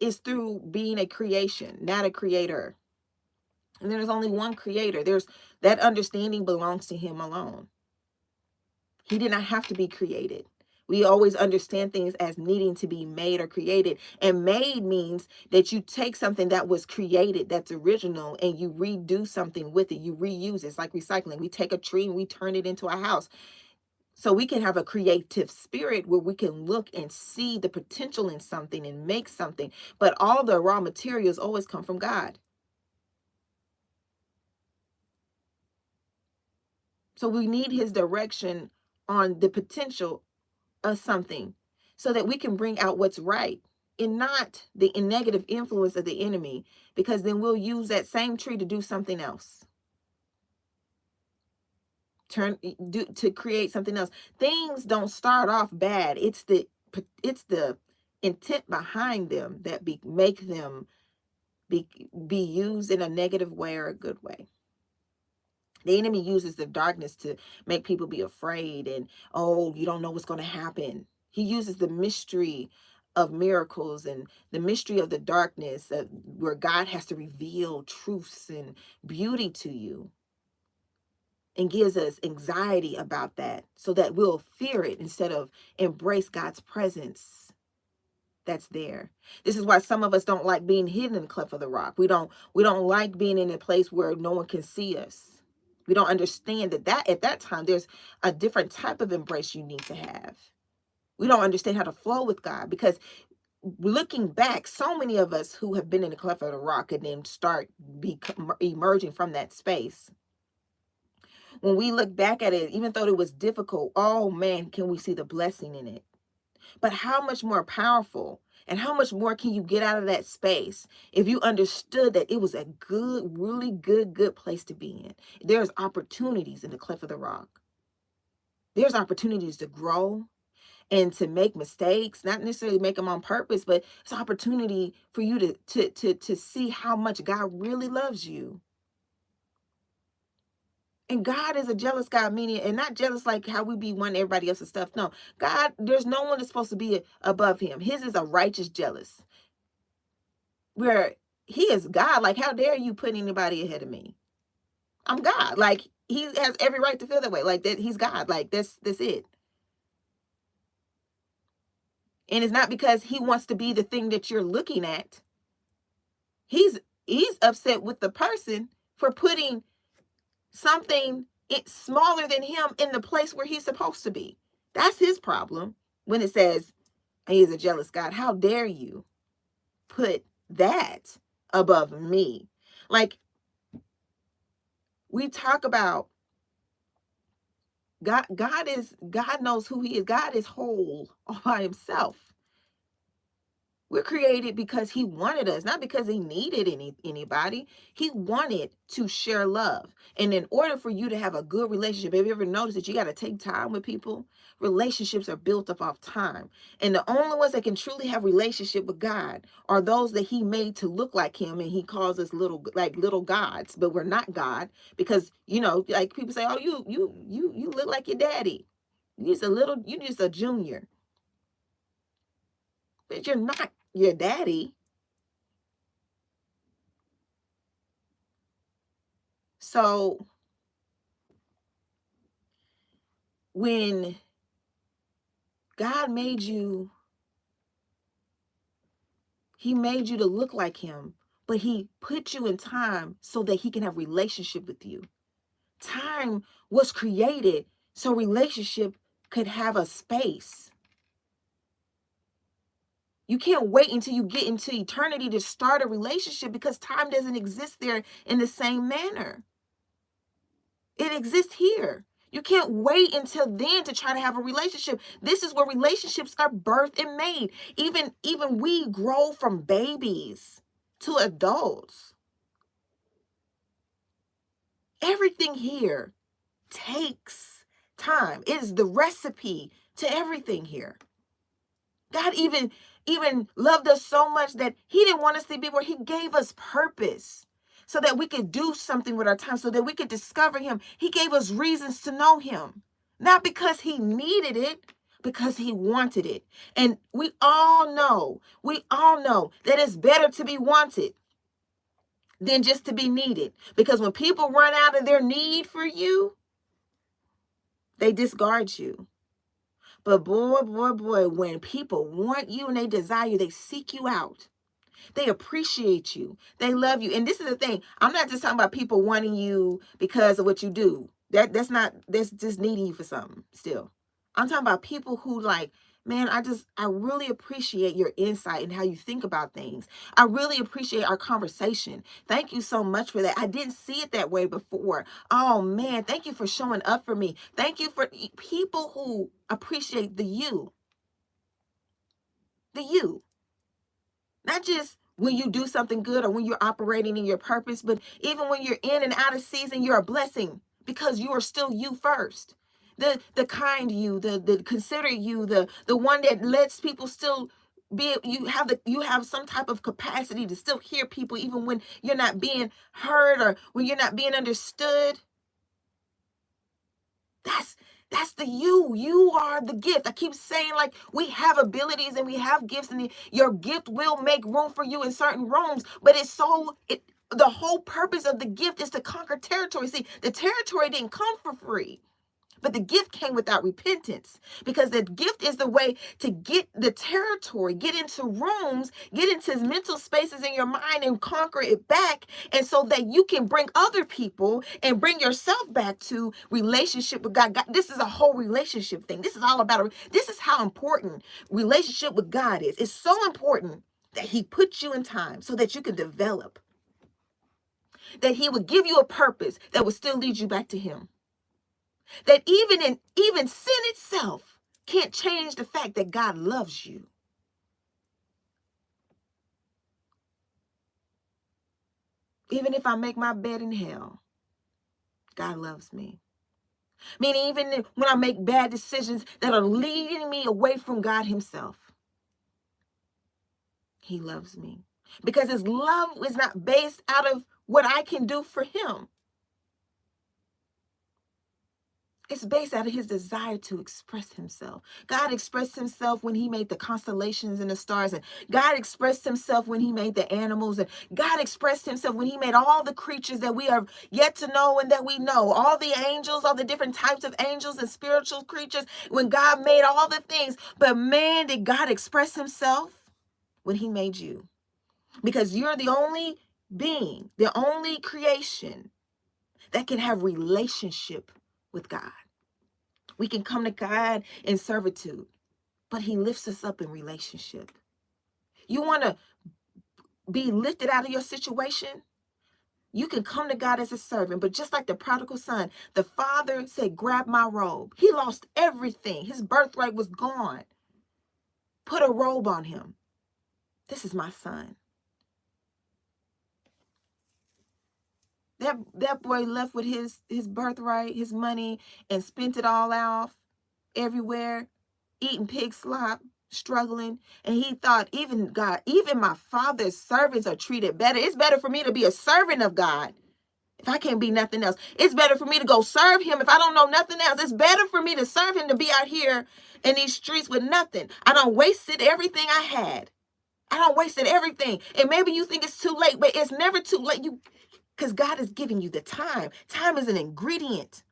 is through being a creation, not a creator. And there's only one creator. That understanding belongs to him alone. He did not have to be created. We always understand things as needing to be made or created. And made means that you take something that was created, that's original, and you redo something with it. You reuse it. It's like recycling. We take a tree and we turn it into a house. So we can have a creative spirit where we can look and see the potential in something and make something. But all the raw materials always come from God. So we need his direction on the potential of something so that we can bring out what's right and not the negative influence of the enemy, because then we'll use that same tree to do something else. To create something else. Things don't start off bad. It's the intent behind them that make them be used in a negative way or a good way. The enemy uses the darkness to make people be afraid and, oh, you don't know what's going to happen. He uses the mystery of miracles and the mystery of the darkness where God has to reveal truths and beauty to you, and gives us anxiety about that so that we'll fear it instead of embrace God's presence that's there. This is why some of us don't like being hidden in the cleft of the rock. We don't like being in a place where no one can see us. We don't understand that at that time there's a different type of embrace you need to have. We don't understand how to flow with God, because looking back, so many of us who have been in the cleft of the rock and then start emerging from that space, when we look back at it, even though it was difficult, oh man, can we see the blessing in it? But how much more powerful and how much more can you get out of that space if you understood that it was a good, really good place to be in? There's opportunities in the cleft of the rock. There's opportunities to grow and to make mistakes, not necessarily make them on purpose, but it's an opportunity for you to see how much God really loves you. And God is a jealous God, meaning, and not jealous like how we be wanting everybody else's stuff. No, God, there's no one that's supposed to be above him. His is a righteous jealous, where he is God. Like, how dare you put anybody ahead of me? I'm God. Like, he has every right to feel that way. Like, that he's God. Like, that's it. And it's not because he wants to be the thing that you're looking at. He's upset with the person for putting something smaller than him in the place where he's supposed to be. That's his problem. When it says he is a jealous God, how dare you put that above me? Like, we talk about God knows who he is. God is whole all by himself. We're created because he wanted us, not because he needed anybody. He wanted to share love. And in order for you to have a good relationship, have you ever noticed that you got to take time with people? Relationships are built up off time. And the only ones that can truly have relationship with God are those that he made to look like him. And he calls us little gods, but we're not God, because, you know, like people say, oh, you look like your daddy. You're just a junior. But you're not your daddy. So when God made you, he made you to look like him, but he put you in time so that he can have relationship with you. Time was created so relationship could have a space. You can't wait until you get into eternity to start a relationship, because time doesn't exist there in the same manner. It exists here. You can't wait until then to try to have a relationship. This is where relationships are birthed and made. Even we grow from babies to adults. Everything here takes time. It is the recipe to everything here. God even loved us so much that he didn't want us to be where he gave us purpose so that we could do something with our time, so that we could discover him. He gave us reasons to know him, not because he needed it, because he wanted it. And we all know that it's better to be wanted than just to be needed. Because when people run out of their need for you, they discard you. But boy, when people want you and they desire you, they seek you out. They appreciate you. They love you. And this is the thing. I'm not just talking about people wanting you because of what you do. That's just needing you for something still. I'm talking about people who like, man, I really appreciate your insight and how you think about things. I really appreciate our conversation. Thank you so much for that. I didn't see it that way before. Oh man, thank you for showing up for me. Thank you for people who appreciate the you. The you. Not just when you do something good or when you're operating in your purpose, but even when you're in and out of season, you're a blessing because you are still you first. The kind you, the considerate you, the one that lets people still be, you have some type of capacity to still hear people even when you're not being heard or when you're not being understood. That's the you. You are the gift. I keep saying, like, we have abilities and we have gifts, and your gift will make room for you in certain rooms. But the whole purpose of the gift is to conquer territory. See, the territory didn't come for free. But the gift came without repentance, because the gift is the way to get the territory, get into rooms, get into mental spaces in your mind and conquer it back. And so that you can bring other people and bring yourself back to relationship with God. This is a whole relationship thing. This is all about, this is how important relationship with God is. It's so important that he put you in time so that you can develop, that he would give you a purpose that would still lead you back to him. That even sin itself can't change the fact that God loves you. Even if I make my bed in hell, God loves me. Meaning even when I make bad decisions that are leading me away from God himself, he loves me. Because his love is not based out of what I can do for him. It's based out of his desire to express himself. God expressed himself when he made the constellations and the stars. And God expressed himself when he made the animals. And God expressed himself when he made all the creatures that we are yet to know and that we know. All the angels, all the different types of angels and spiritual creatures. When God made all the things. But man, did God express himself when he made you. Because you're the only being, the only creation that can have relationship with God. We can come to God in servitude, but he lifts us up in relationship. You want to be lifted out of your situation? You can come to God as a servant, but just like the prodigal son, the father said, grab my robe. He lost everything. His birthright was gone. Put a robe on him. This is my son. That boy left with his birthright, his money, and spent it all out everywhere, eating pig slop, struggling. And he thought, even God, even my father's servants are treated better. It's better for me to be a servant of God if I can't be nothing else. It's better for me to go serve him if I don't know nothing else. It's better for me to serve him to be out here in these streets with nothing. I done wasted everything I had. I done wasted everything. And maybe you think it's too late, but it's never too late. Because God is giving you the time. Time is an ingredient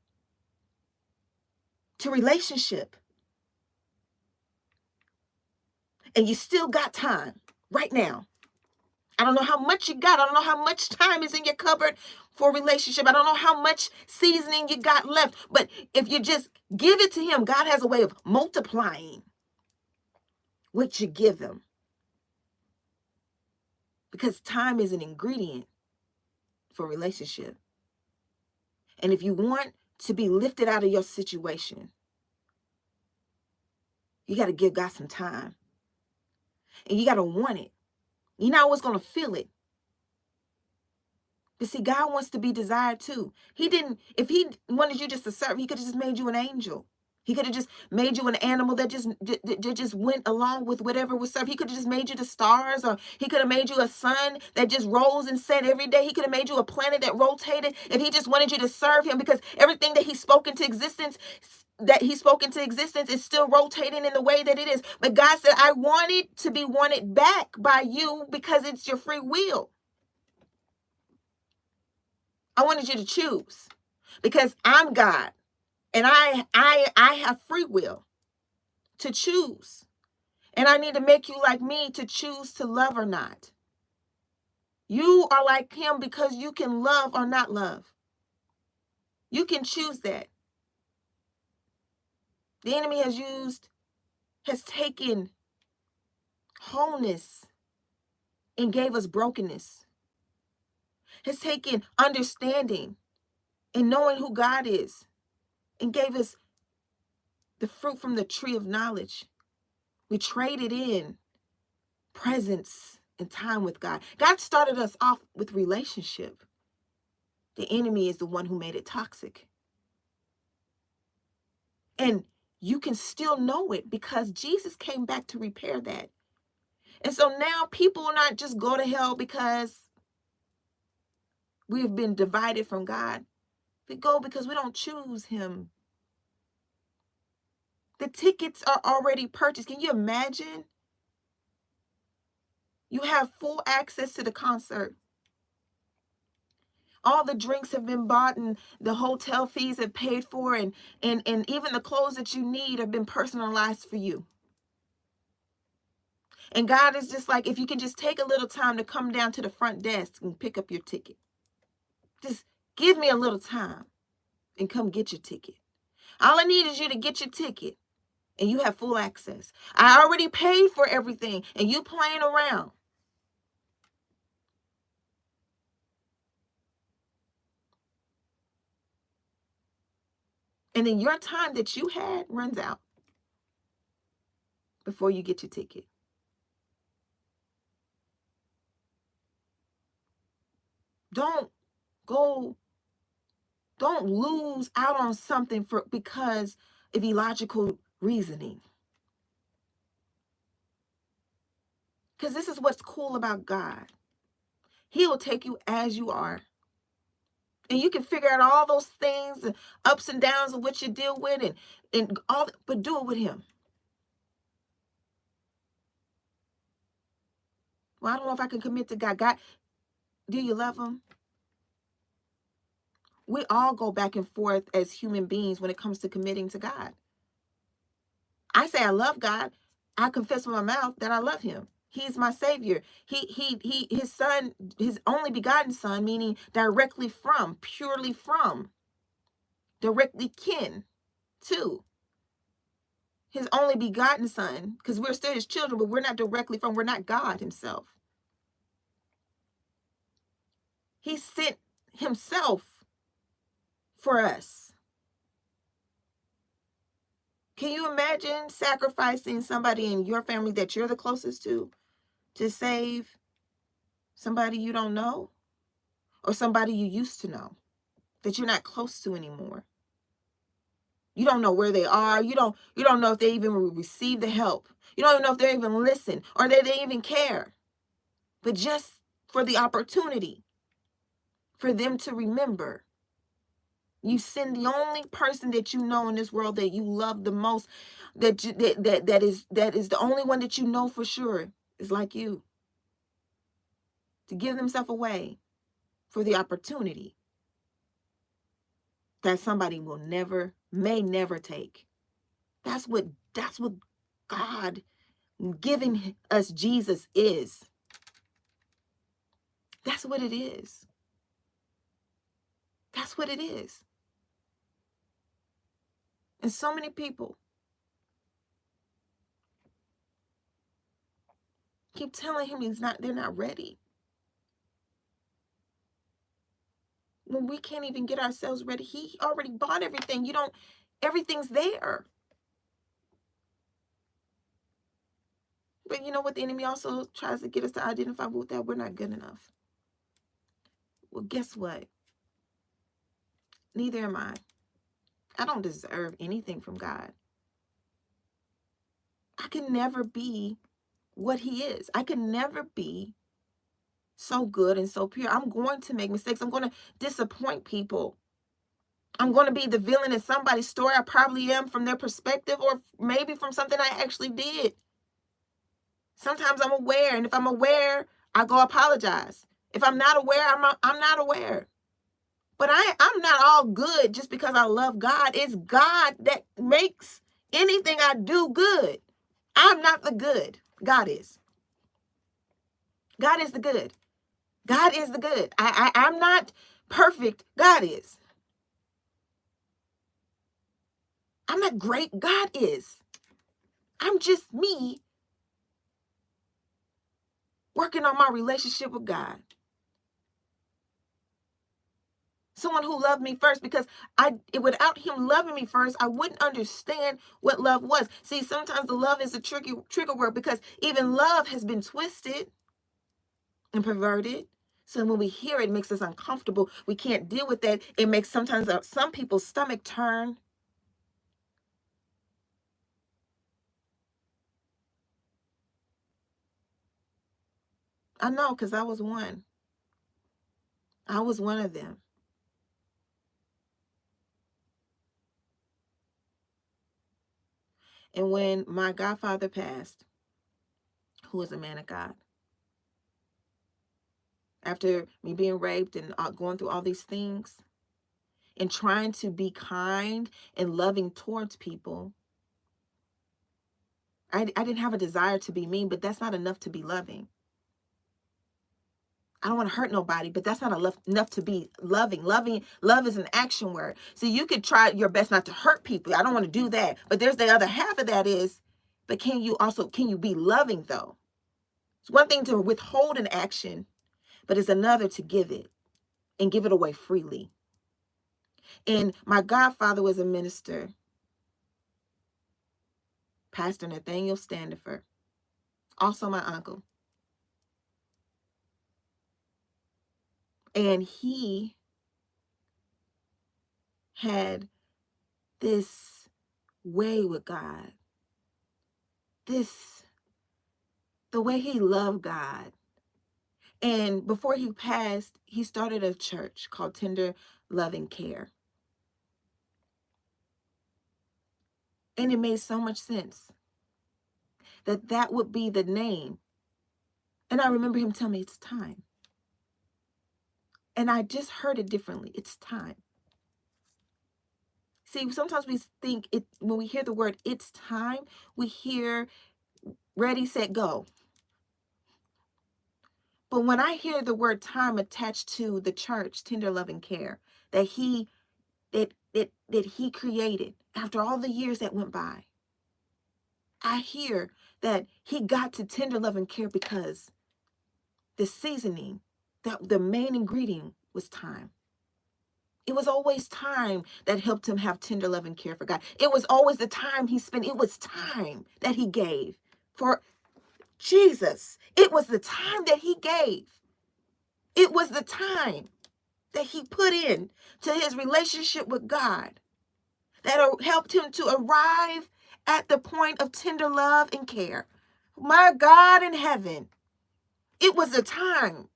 to relationship. And you still got time right now. I don't know how much you got. I don't know how much time is in your cupboard for a relationship. I don't know how much seasoning you got left. But if you just give it to him, God has a way of multiplying what you give him. Because time is an ingredient for relationship. And if you want to be lifted out of your situation, you got to give God some time. And you got to want it. You're not always going to feel it. But see, God wants to be desired too. If he wanted you just to serve, he could have just made you an angel. He could have just made you an animal that just went along with whatever was served. He could have just made you the stars, or he could have made you a sun that just rose and set every day. He could have made you a planet that rotated if he just wanted you to serve him, because everything that he spoke into existence is still rotating in the way that it is. But God said, I want it to be wanted back by you because it's your free will. I wanted you to choose because I'm God. And I have free will to choose. And I need to make you like me to choose to love or not. You are like him because you can love or not love. You can choose that. The enemy has taken wholeness and gave us brokenness. Has taken understanding and knowing who God is and gave us the fruit from the tree of knowledge. We traded in presence and time with God. God started us off with relationship. The enemy is the one who made it toxic. And you can still know it because Jesus came back to repair that. And so now people will not just go to hell because we have been divided from God. We go because we don't choose him. The tickets are already purchased. Can you imagine? You have full access to the concert. All the drinks have been bought and the hotel fees have paid for, and even the clothes that you need have been personalized for you. And God is just like, if you can just take a little time to come down to the front desk and pick up your ticket. Just give me a little time and come get your ticket. All I need is you to get your ticket and you have full access. I already paid for everything and you playing around. And then your time that you had runs out before you get your ticket. Don't lose out on something because of illogical reasoning. Because this is what's cool about God. He will take you as you are. And you can figure out all those things, the ups and downs of what you deal with, and all, but do it with him. Well, I don't know if I can commit to God. God, do you love him? We all go back and forth as human beings when it comes to committing to God. I say I love God. I confess with my mouth that I love him. He's my savior. His son, his only begotten son, meaning directly from, purely from, directly kin to his only begotten son, because we're still his children, but we're not directly from, we're not God himself. He sent himself for us. Can you imagine sacrificing somebody in your family that you're the closest to to save somebody you don't know or somebody you used to know that you're not close to anymore. You don't know where they are. You don't know if they even receive the help. You don't even know if they even listen or that they even care. But just for the opportunity for them to remember, you send the only person that you know in this world that you love the most, that is the only one that you know for sure is like you, to give themselves away for the opportunity that somebody may never take. That's what God giving us Jesus is. That's what it is. That's what it is. And so many people keep telling him they're not ready. When we can't even get ourselves ready, he already bought everything. Everything's there. But you know what? The enemy also tries to get us to identify with that. We're not good enough. Well, guess what? Neither am I. I don't deserve anything from God. I can never be what he is. I can never be so good and so pure. I'm going to make mistakes. I'm going to disappoint people. I'm going to be the villain in somebody's story. I probably am from their perspective, or maybe from something I actually did. Sometimes I'm aware, and if I'm aware, I go apologize. If I'm not aware, I'm not aware. But I'm not all good just because I love God. It's God that makes anything I do good. I'm not the good. God is. God is the good. God is the good. I'm not perfect. God is. I'm not great. God is. I'm just me working on my relationship with God. Someone who loved me first, because without him loving me first, I wouldn't understand what love was. See, sometimes the love is a trigger word, because even love has been twisted and perverted. So when we hear it, it makes us uncomfortable. We can't deal with that. It makes sometimes some people's stomach turn. I know, because I was one. I was one of them. And when my godfather passed, who was a man of God, after me being raped and going through all these things and trying to be kind and loving towards people, I didn't have a desire to be mean, but that's not enough to be loving. I don't want to hurt nobody, but that's not enough to be loving. Love is an action word. So you could try your best not to hurt people. I don't want to do that. But there's the other half of that is, but can you be loving though? It's one thing to withhold an action, but it's another to give it and give it away freely. And my godfather was a minister, Pastor Nathaniel Standifer, also my uncle. And he had this way with God, the way he loved God. And before he passed, he started a church called Tender Loving Care. And it made so much sense that would be the name. And I remember him telling me, it's time. And I just heard it differently. It's time. See, sometimes we think when we hear the word it's time, we hear ready, set, go. But when I hear the word time attached to the church, Tender Loving Care, that he created after all the years that went by, I hear that he got to Tender Loving Care because the seasoning, that the main ingredient was time. It was always time that helped him have tender love and care for God. It was always the time he spent. It was time that he gave for Jesus, it was the time that he gave. It was the time that he put in to his relationship with God that helped him to arrive at the point of tender love and care. My God in heaven, it was the time.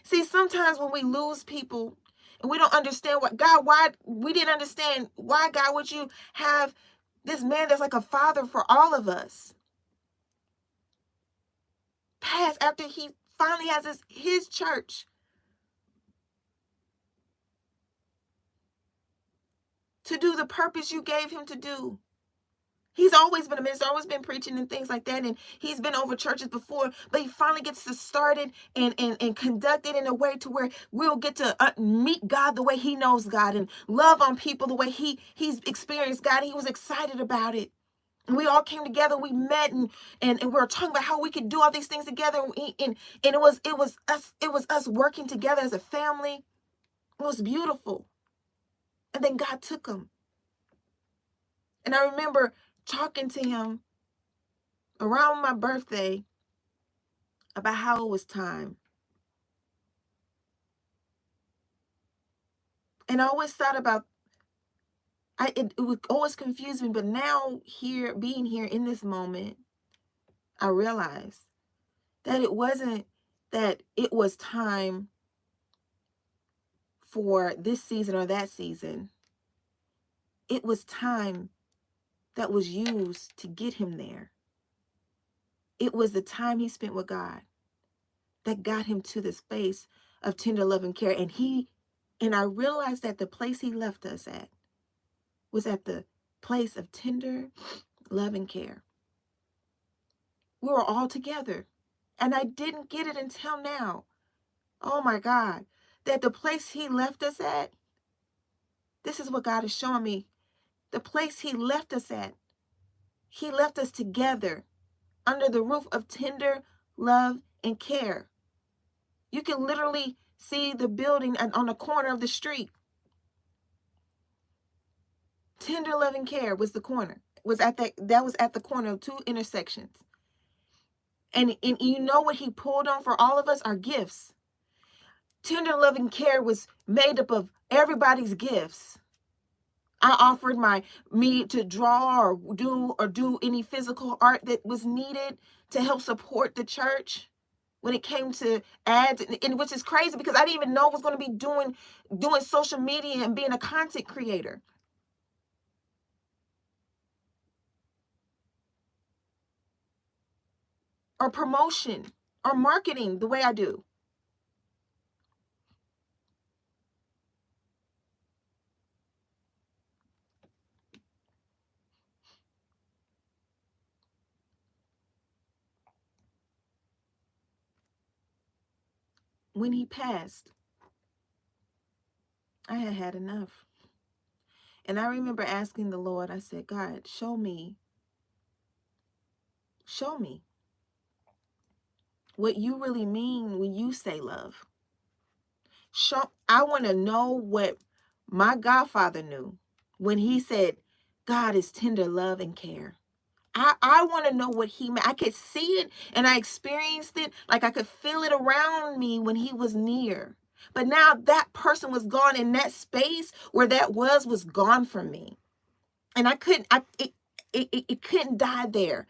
See, sometimes when we lose people and we don't understand why we didn't understand why, God, would you have this man that's like a father for all of us pass after he finally has his church to do the purpose you gave him to do. He's always been a minister, always been preaching and things like that, and he's been over churches before, but he finally gets to start it and conduct it in a way to where we'll get to meet God the way he knows God and love on people the way he's experienced God. He was excited about it. And we all came together, we met, and we were talking about how we could do all these things together, and it was us working together as a family. It was beautiful. And then God took him. And I remember talking to him around my birthday about how it was time. And I always thought about, it would always confuse me, but now being here in this moment, I realized that it wasn't that it was time for this season or that season. It was time that was used to get him there. It was the time he spent with God that got him to the space of tender love and care. And I realized that the place he left us at was at the place of tender love and care. We were all together. And I didn't get it until now. Oh my God. That the place he left us at, this is what God is showing me. The place he left us at, he left us together under the roof of tender love and care. You can literally see the building on the corner of the street. Tender love and care was the corner. That was at the corner of two intersections. And you know what he pulled on for all of us? Our gifts. Tender love and care was made up of everybody's gifts. I offered me to draw or do any physical art that was needed to help support the church when it came to ads, and which is crazy because I didn't even know I was going to be doing social media and being a content creator. Or promotion or marketing the way I do. When he passed, I had had enough. And I remember asking the Lord, I said, God, show me what you really mean when you say love. I want to know what my Godfather knew when he said, God is tender love and care. I want to know what he meant. I could see it and I experienced it. Like I could feel it around me when he was near. But now that person was gone, and that space where that was gone from me. And I couldn't, it couldn't die there.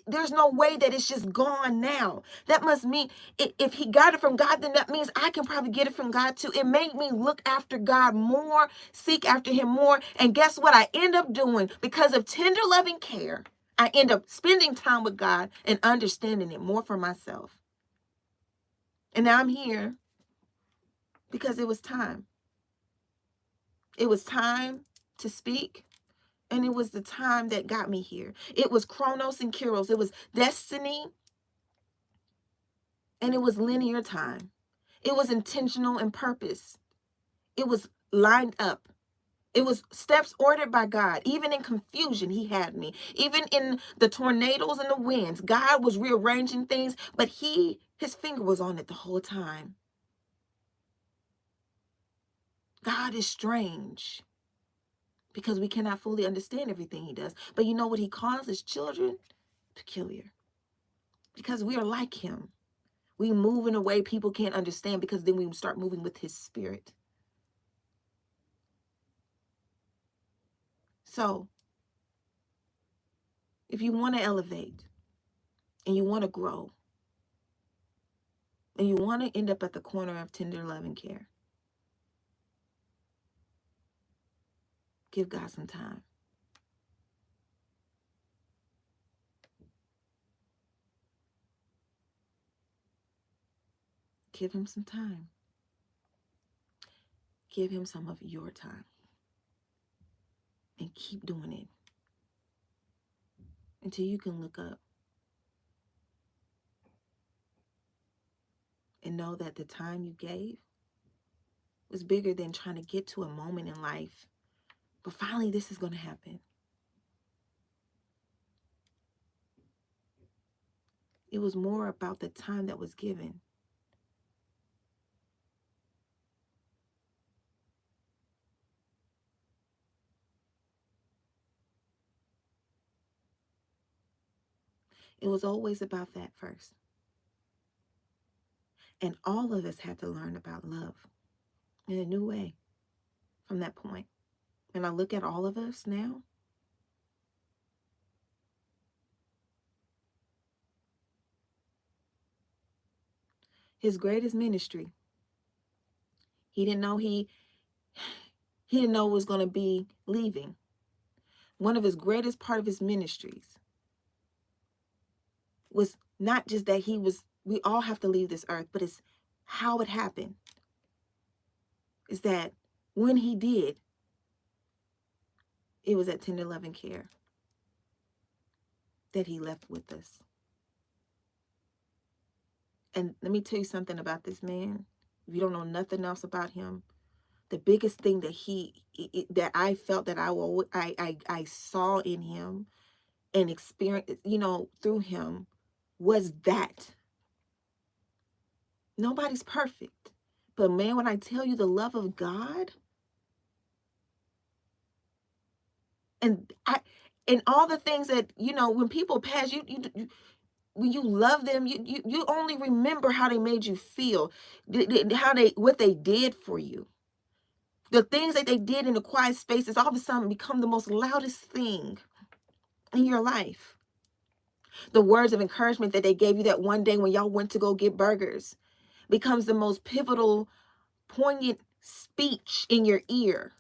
There's no way that it's just gone now. That must mean if he got it from God, then that means I can probably get it from God too. It made me look after God more, seek after him more. And guess what I end up doing? Because of tender loving care, I end up spending time with God and understanding it more for myself. And now I'm here because it was time. It was time to speak. And it was the time that got me here. It was Chronos and Kairos. It was destiny. And it was linear time. It was intentional and purpose. It was lined up. It was steps ordered by God. Even in confusion, he had me. Even in the tornadoes and the winds, God was rearranging things, but his finger was on it the whole time. God is strange because we cannot fully understand everything he does. But you know what he calls his children? Peculiar. because we are like him. We move in a way people can't understand because then we start moving with his spirit. So if you want to elevate and you want to grow and you want to end up at the corner of tender love and care, give God some time. Give him some time. Give him some of your time. And keep doing it until you can look up and know that the time you gave was bigger than trying to get to a moment in life. But finally, this is going to happen. It was more about the time that was given. It was always about that first. And all of us had to learn about love in a new way from that point. And I look at all of us now, his greatest ministry, he didn't know he didn't know it was going to be leaving. One of his greatest part of his ministries was not just that we all have to leave this earth, but it's how it happened. Is that when he did, it was at tender love and care that he left with us. And let me tell you something about this man. If you don't know nothing else about him, the biggest thing that I felt that I saw in him and experienced, through him, was that nobody's perfect. But man, when I tell you the love of God, and all the things that, when people pass, when you love them, you only remember how they made you feel, what they did for you. The things that they did in the quiet spaces all of a sudden become the most loudest thing in your life. The words of encouragement that they gave you that one day when y'all went to go get burgers becomes the most pivotal, poignant speech in your ear.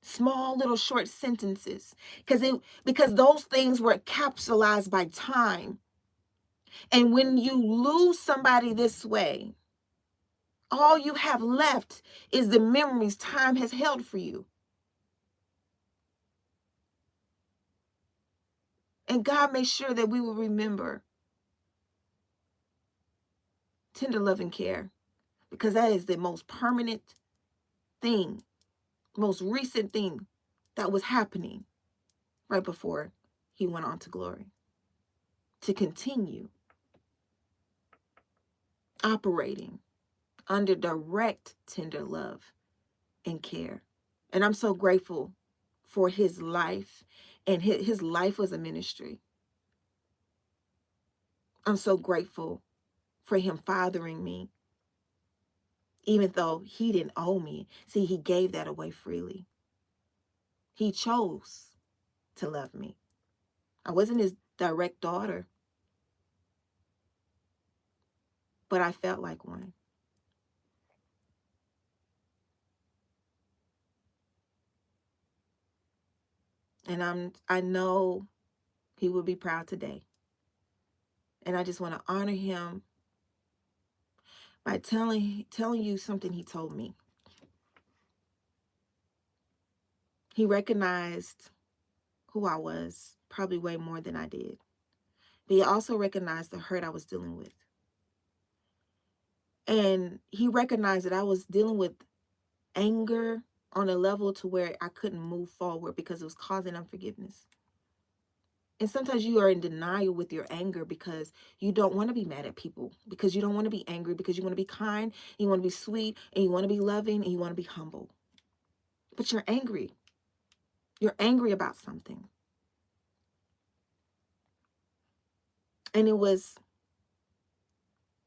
Small little short sentences, because those things were capsulized by time. And when you lose somebody this way, all you have left is the memories time has held for you. And God made sure that we will remember tender love and care, because that is the most permanent thing, most recent thing that was happening right before he went on to glory, to continue operating under direct tender love and care. And I'm so grateful for his life, and his life was a ministry. I'm so grateful for him fathering me, even though he didn't owe me. See, he gave that away freely. He chose to love me. I wasn't his direct daughter, but I felt like one. And I know he will be proud today. And I just want to honor him by telling you something he told me. He recognized who I was probably way more than I did. But he also recognized the hurt I was dealing with. And he recognized that I was dealing with anger on a level to where I couldn't move forward because it was causing unforgiveness. And sometimes you are in denial with your anger because you don't want to be mad at people, because you don't want to be angry, because you want to be kind, and you want to be sweet, and you want to be loving, and you want to be humble. But you're angry. You're angry about something. And it was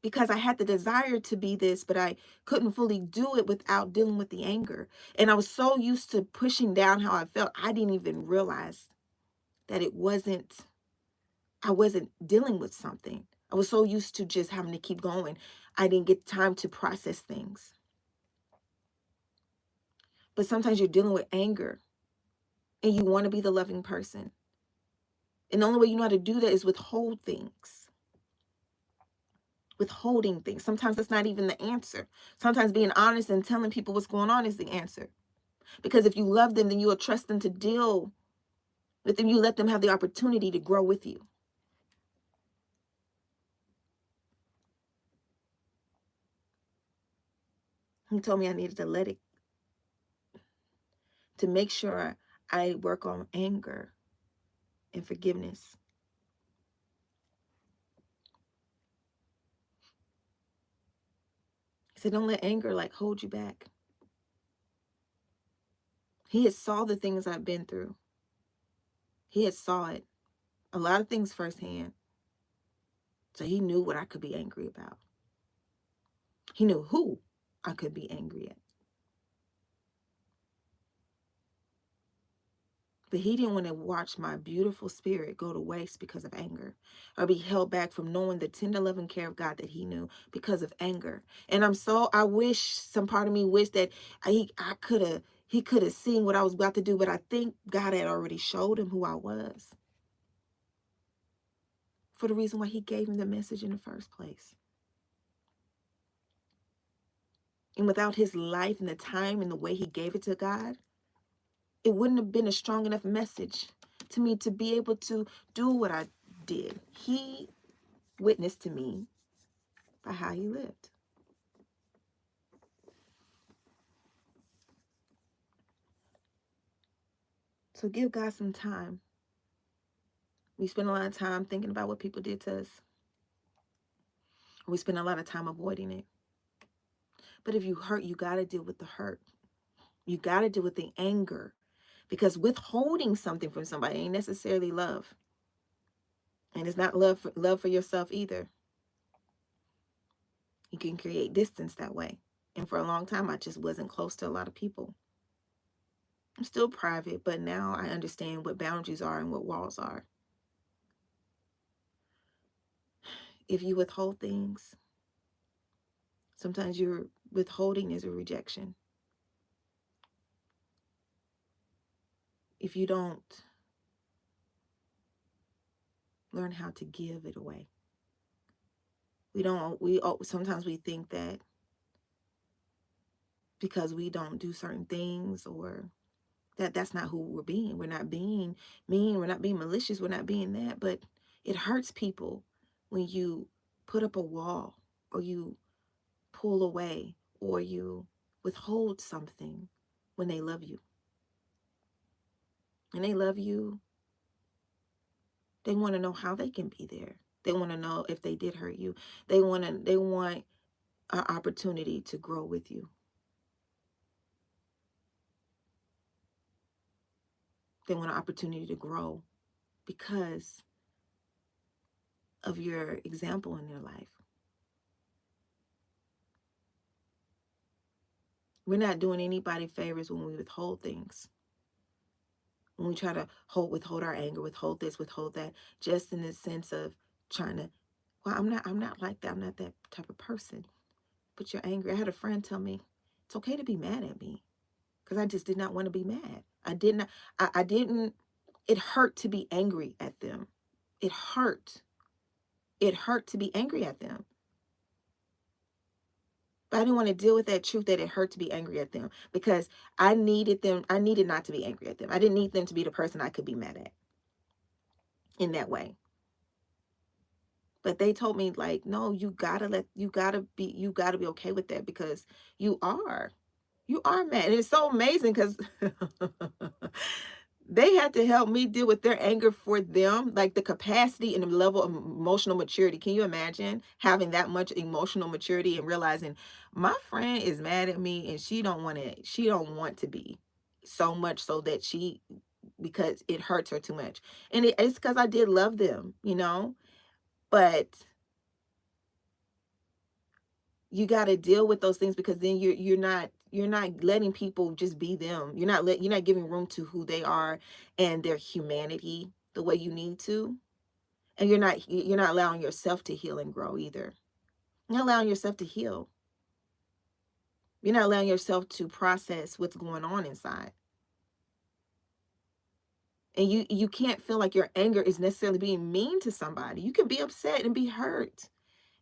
because I had the desire to be this, but I couldn't fully do it without dealing with the anger. And I was so used to pushing down how I felt, I didn't even realize that I wasn't dealing with something. I was so used to just having to keep going. I didn't get time to process things. But sometimes you're dealing with anger and you want to be the loving person. And the only way you know how to do that is withhold things. Withholding things. Sometimes that's not even the answer. Sometimes being honest and telling people what's going on is the answer. Because if you love them, then you will trust them to deal with them. You let them have the opportunity to grow with you. He told me I needed to let it, to make sure I work on anger and forgiveness. He said, don't let anger like hold you back. He had saw the things I've been through. He had saw it, a lot of things firsthand. So he knew what I could be angry about. He knew who I could be angry at. But he didn't want to watch my beautiful spirit go to waste because of anger, or be held back from knowing the tender loving care of God that he knew because of anger. And I wish, some part of me wished that he could have seen what I was about to do, but I think God had already showed him who I was, for the reason why he gave him the message in the first place. And without his life and the time and the way he gave it to God, it wouldn't have been a strong enough message to me to be able to do what I did. He witnessed to me by how he lived. So give God some time. We spend a lot of time thinking about what people did to us. We spend a lot of time avoiding it. But if you hurt, you got to deal with the hurt. You got to deal with the anger. Because withholding something from somebody ain't necessarily love. And it's not love for yourself either. You can create distance that way. And for a long time, I just wasn't close to a lot of people. I'm still private, but now I understand what boundaries are and what walls are. If you withhold things, sometimes your withholding is a rejection. If you don't learn how to give it away. Sometimes we think that because we don't do certain things, or that's not who we're being. We're not being mean. We're not being malicious. We're not being that. But it hurts people when you put up a wall, or you pull away, or you withhold something when they love you. And they love you. They want to know how they can be there. They want to know if they did hurt you. They want an opportunity to grow with you. They want an opportunity to grow because of your example in their life. We're not doing anybody favors when we withhold things. When we try to withhold our anger, withhold this, withhold that, just in the sense of trying to, well, I'm not like that. I'm not that type of person. But you're angry. I had a friend tell me, it's okay to be mad at me, because I just did not want to be mad. I didn't, it hurt to be angry at them. It hurt. It hurt to be angry at them. But I didn't want to deal with that truth that it hurt to be angry at them, because I needed not to be angry at them. I didn't need them to be the person I could be mad at in that way. But they told me, like, no, you gotta be okay with that, because you are mad. And it's so amazing, because they had to help me deal with their anger for them, like the capacity and the level of emotional maturity. Can you imagine having that much emotional maturity and realizing my friend is mad at me and she don't want to be, so much so that because it hurts her too much. And it's because I did love them, But you got to deal with those things, because then you're not letting people just be them. You're not giving room to who they are and their humanity the way you need to. And you're not allowing yourself to heal and grow either. You're not allowing yourself to heal. You're not allowing yourself to process what's going on inside. And you can't feel like your anger is necessarily being mean to somebody. You can be upset and be hurt.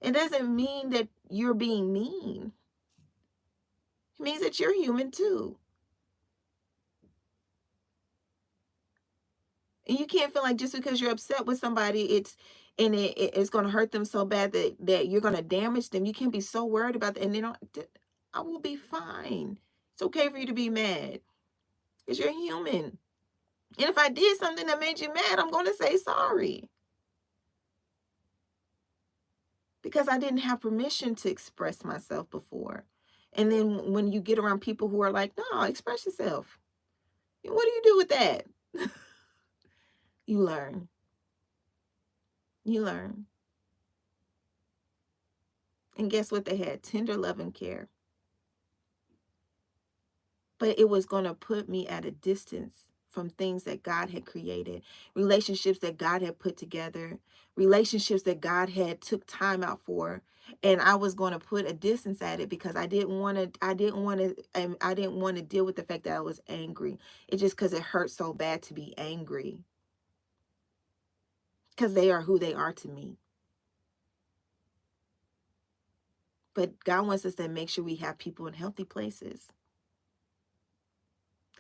It doesn't mean that you're being mean. It means that you're human too. And you can't feel like just because you're upset with somebody, it's going to hurt them so bad that you're going to damage them. You can't be so worried about that. And they don't, I will be fine. It's okay for you to be mad, because you're human. And if I did something that made you mad, I'm going to say sorry, because I didn't have permission to express myself before. And then when you get around people who are like, no, express yourself, what do you do with that? You learn. You learn. And guess what? They had tender love and care. But it was going to put me at a distance from things that God had created, relationships that God had put together, relationships that God had took time out for. And I was going to put a distance at it, because I didn't want to deal with the fact that I was angry. It's just because it hurt so bad to be angry, because they are who they are to me. But God wants us to make sure we have people in healthy places.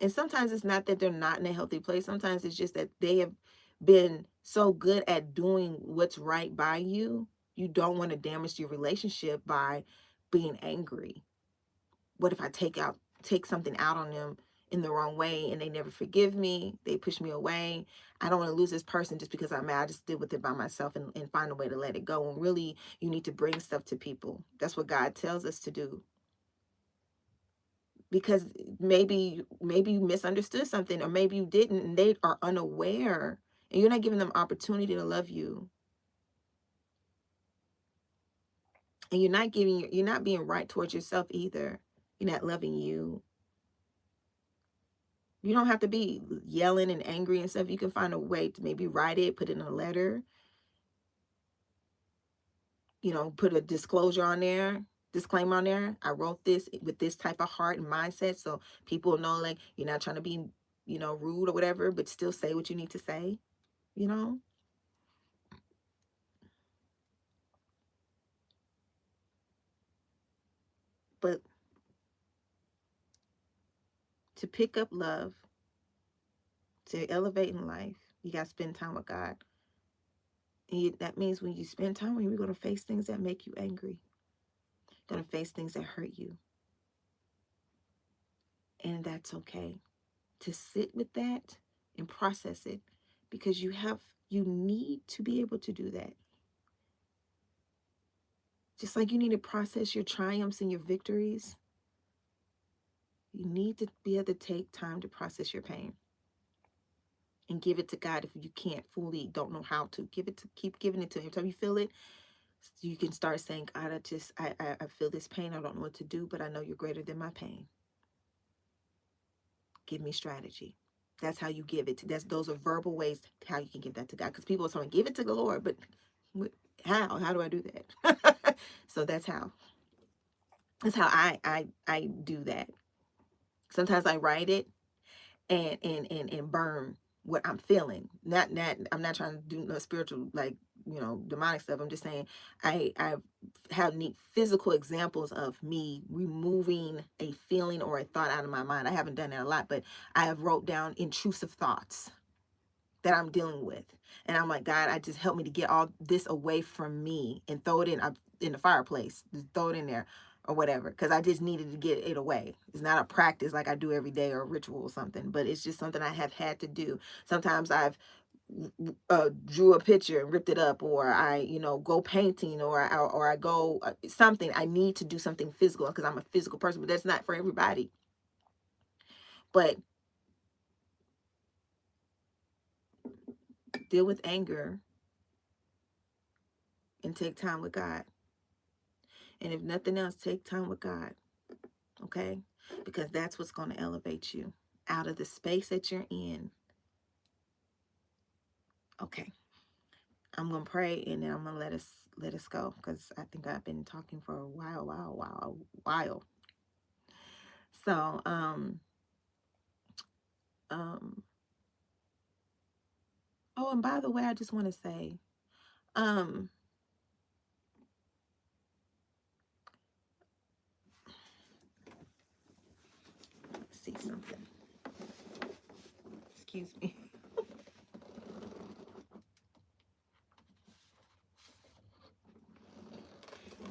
And sometimes it's not that they're not in a healthy place. Sometimes it's just that they have been so good at doing what's right by you. You don't want to damage your relationship by being angry. What if I take something out on them in the wrong way, and they never forgive me? They push me away. I don't want to lose this person just because I'm mad. I just deal with it by myself and find a way to let it go. And really, you need to bring stuff to people. That's what God tells us to do. Because maybe you misunderstood something, or maybe you didn't, and they are unaware, and you're not giving them opportunity to love you. And you're not being right towards yourself either. You're not loving you. You don't have to be yelling and angry and stuff. You can find a way to maybe write it, put it in a letter, put a disclosure on there, disclaimer on there. I wrote this with this type of heart and mindset, so people know, like, you're not trying to be, rude or whatever, but still say what you need to say, But to pick up love, to elevate in life, you got to spend time with God. And that means when you spend time with Him, you're going to face things that make you angry. You're going to face things that hurt you. And that's okay. To sit with that and process it, because you need to be able to do that. Just like you need to process your triumphs and your victories, you need to be able to take time to process your pain. And give it to God. If you don't know how to, keep giving it to Him. Every time you feel it, you can start saying, God, I feel this pain. I don't know what to do, but I know you're greater than my pain. Give me strategy. That's how you give it. Those are verbal ways how you can give that to God. Because people are saying, give it to the Lord, but how? How do I do that? So that's how. That's how I do that. Sometimes I write it and burn what I'm feeling. Not I'm not trying to do no spiritual, like, demonic stuff. I'm just saying I have neat physical examples of me removing a feeling or a thought out of my mind. I haven't done that a lot, but I have wrote down intrusive thoughts that I'm dealing with. And I'm like, God, I just help me to get all this away from me and throw it in the fireplace. Just throw it in there or whatever, because I just needed to get it away. It's not a practice like I do every day or a ritual or something, but it's just something I have had to do. Sometimes I've drew a picture and ripped it up, or I go painting, or I go something. I need to do something physical because I'm a physical person, but that's not for everybody. But deal with anger and take time with God. And if nothing else, take time with God. Okay? Because that's what's going to elevate you out of the space that you're in. Okay. I'm going to pray, and then I'm going to let us go, because I think I've been talking for a while. So, oh, and by the way, I just want to say, see something. Excuse me.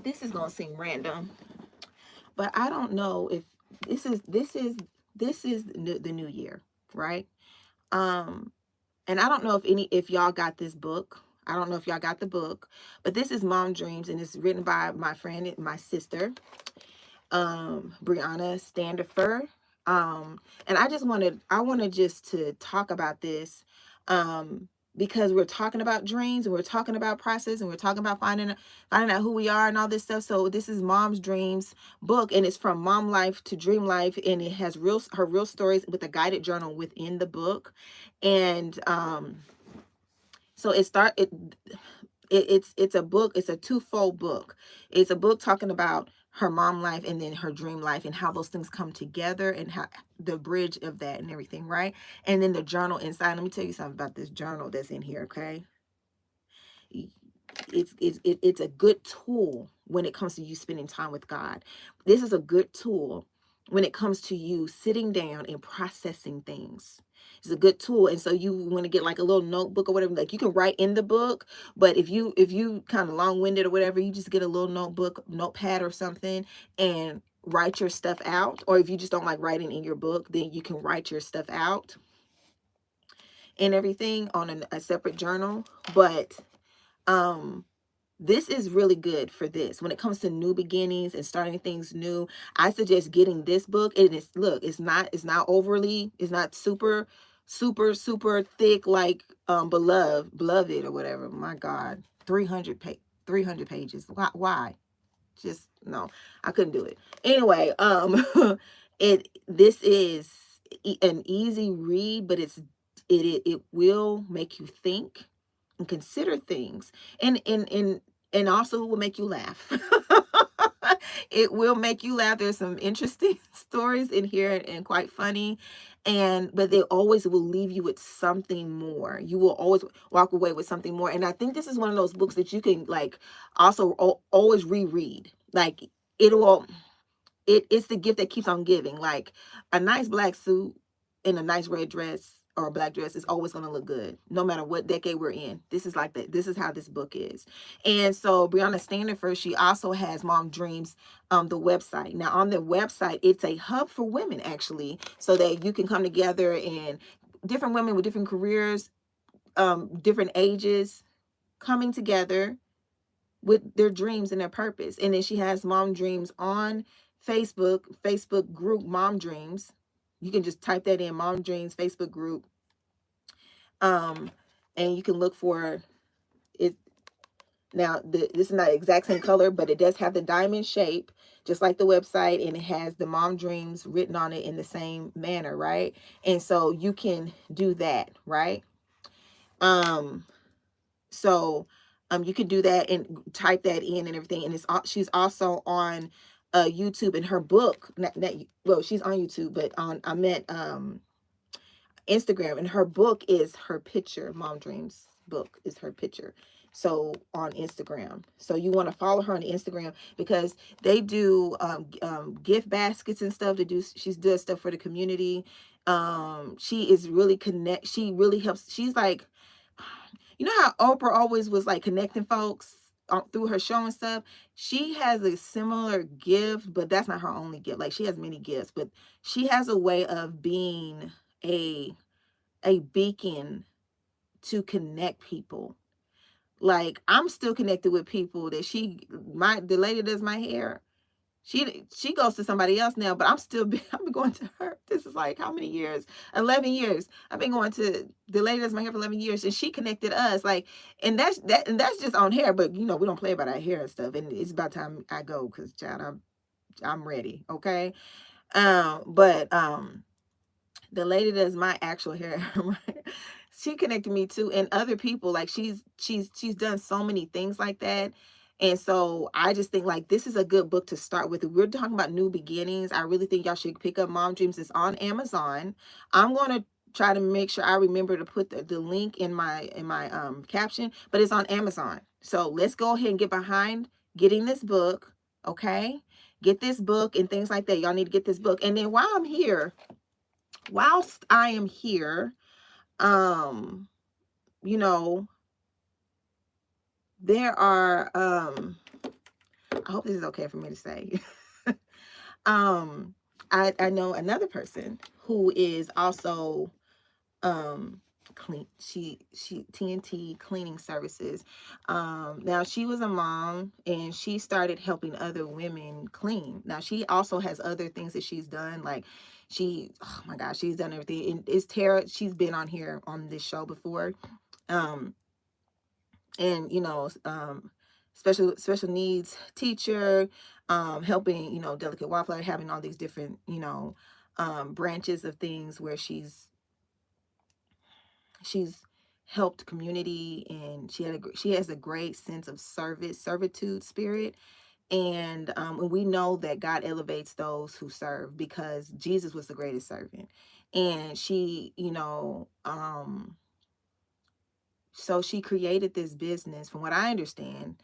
This is gonna seem random, but I don't know if this is the new year, right? And I don't know if y'all got this book. I don't know if y'all got the book, but this is Mom Dreams, and it's written by my friend, my sister, Brianna Standifer. And I wanted just to talk about this, because we're talking about dreams, and we're talking about process, and we're talking about finding out who we are and all this stuff. So this is Mom's Dreams book, and it's from mom life to dream life, and it has her real stories with a guided journal within the book. And so it's a book. It's a twofold book. It's a book talking about her mom life and then her dream life, and how those things come together, and how the bridge of that and everything, right? And then the journal inside. Let me tell you something about this journal that's in here, okay? It's a good tool when it comes to you spending time with God. This is a good tool when it comes to you sitting down and processing things. It's a good tool. And so you want to get like a little notebook or whatever, like you can write in the book, but if you kind of long-winded or whatever, you just get a little notepad or something, and write your stuff out. Or if you just don't like writing in your book, then you can write your stuff out and everything on a separate journal. But this is really good for this. When it comes to new beginnings and starting things new, I suggest getting this book. And it's not overly, it's not super thick, like beloved or whatever. My God, 300 pages. Why? Just no, I couldn't do it. Anyway, this is an easy read, but it will make you think and consider things, and also will make you laugh. It will make you laugh. There's some interesting stories in here, and quite funny, but they always will leave you with something more. You will always walk away with something more. And I think this is one of those books that you can like also always reread. Like it's the gift that keeps on giving. Like a nice black suit and a nice red dress or a black dress is always going to look good, no matter what decade we're in. This is like that. This is how this book is. And so Brianna Standifer, she also has Mom Dreams, the website. Now on the website, it's a hub for women, actually, so that you can come together, and different women with different careers, different ages, coming together with their dreams and their purpose. And then she has Mom Dreams on Facebook group Mom Dreams. You can just type that in, Mom Dreams Facebook group. And you can look for it. Now, this is not the exact same color, but it does have the diamond shape, just like the website, and it has the Mom Dreams written on it in the same manner, right? And so you can do that, right? So you can do that and type that in and everything. And she's also on YouTube, and her book, well, she's on YouTube, but I met Instagram, and her book is her picture. Mom Dreams book is her picture. So on Instagram, so you want to follow her on Instagram, because they do gift baskets and stuff. She does stuff for the community. She is really she really helps. She's like, you know how Oprah always was like connecting folks through her show and stuff? She has a similar gift, but that's not her only gift. Like, she has many gifts, but she has a way of being a beacon to connect people. Like, I'm still connected with people that the lady does my hair. She goes to somebody else now, but I've been going to her. This is like how many years? 11 years. I've been going to the lady that's my hair for 11 years, and she connected us. Like, and that's just on hair, but we don't play about our hair and stuff. And it's about time I go, because child, I'm ready. Okay. But the lady that's my actual hair, she connected me too, and other people. Like, she's done so many things like that. And so I just think, like, this is a good book to start with. If we're talking about new beginnings, I really think y'all should pick up Mom Dreams. It's on Amazon. I'm going to try to make sure I remember to put the link in my caption, but it's on Amazon. So let's go ahead and get behind getting this book. Okay. Get this book and things like that. Y'all need to get this book. And then whilst I am here, there are, I hope this is okay for me to say. I know another person who is also, she TNT Cleaning Services. Now, she was a mom, and she started helping other women clean. Now, she also has other things that she's done. Like, oh my gosh, she's done everything. And it's Tara. She's been on here on this show before. And special needs teacher, helping, delicate wildflower, having all these different, branches of things where she's helped community, and she has a great sense of servitude spirit. And we know that God elevates those who serve, because Jesus was the greatest servant. And she, so she created this business, from what I understand.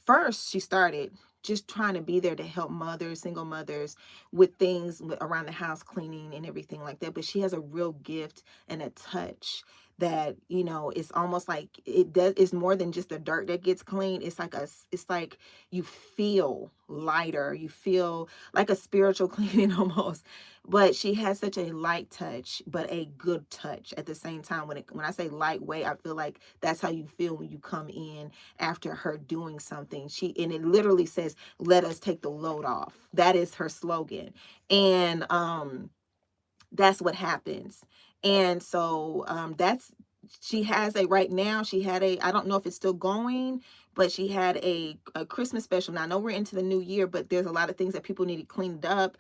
First, she started just trying to be there to help single mothers, with things around the house, cleaning and everything like that. But she has a real gift and a touch that, it's almost like it's more than just the dirt that gets cleaned. It's like you feel lighter, you feel like a spiritual cleaning almost. But she has such a light touch, but a good touch at the same time. When I say lightweight, I feel like that's how you feel when you come in after her doing something. And it literally says, "Let us take the load off." That is her slogan. And that's what happens. And so right now, I don't know if it's still going, but she had a Christmas special. Now, I know we're into the new year, but there's a lot of things that people needed cleaned up.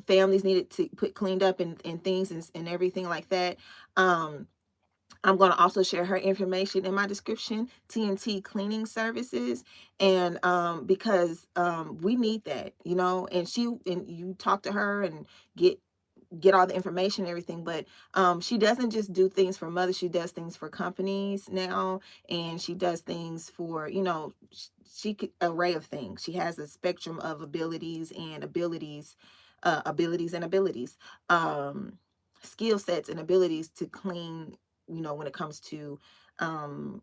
Families needed to put cleaned up, and things and everything like that. I'm going to also share her information in my description, TNT Cleaning Services. And because we need that, and you talk to her and get all the information and everything. But she doesn't just do things for mothers. She does things for companies now, and she does things for, array of things. She has a spectrum of abilities, skill sets and abilities to clean, when it comes to,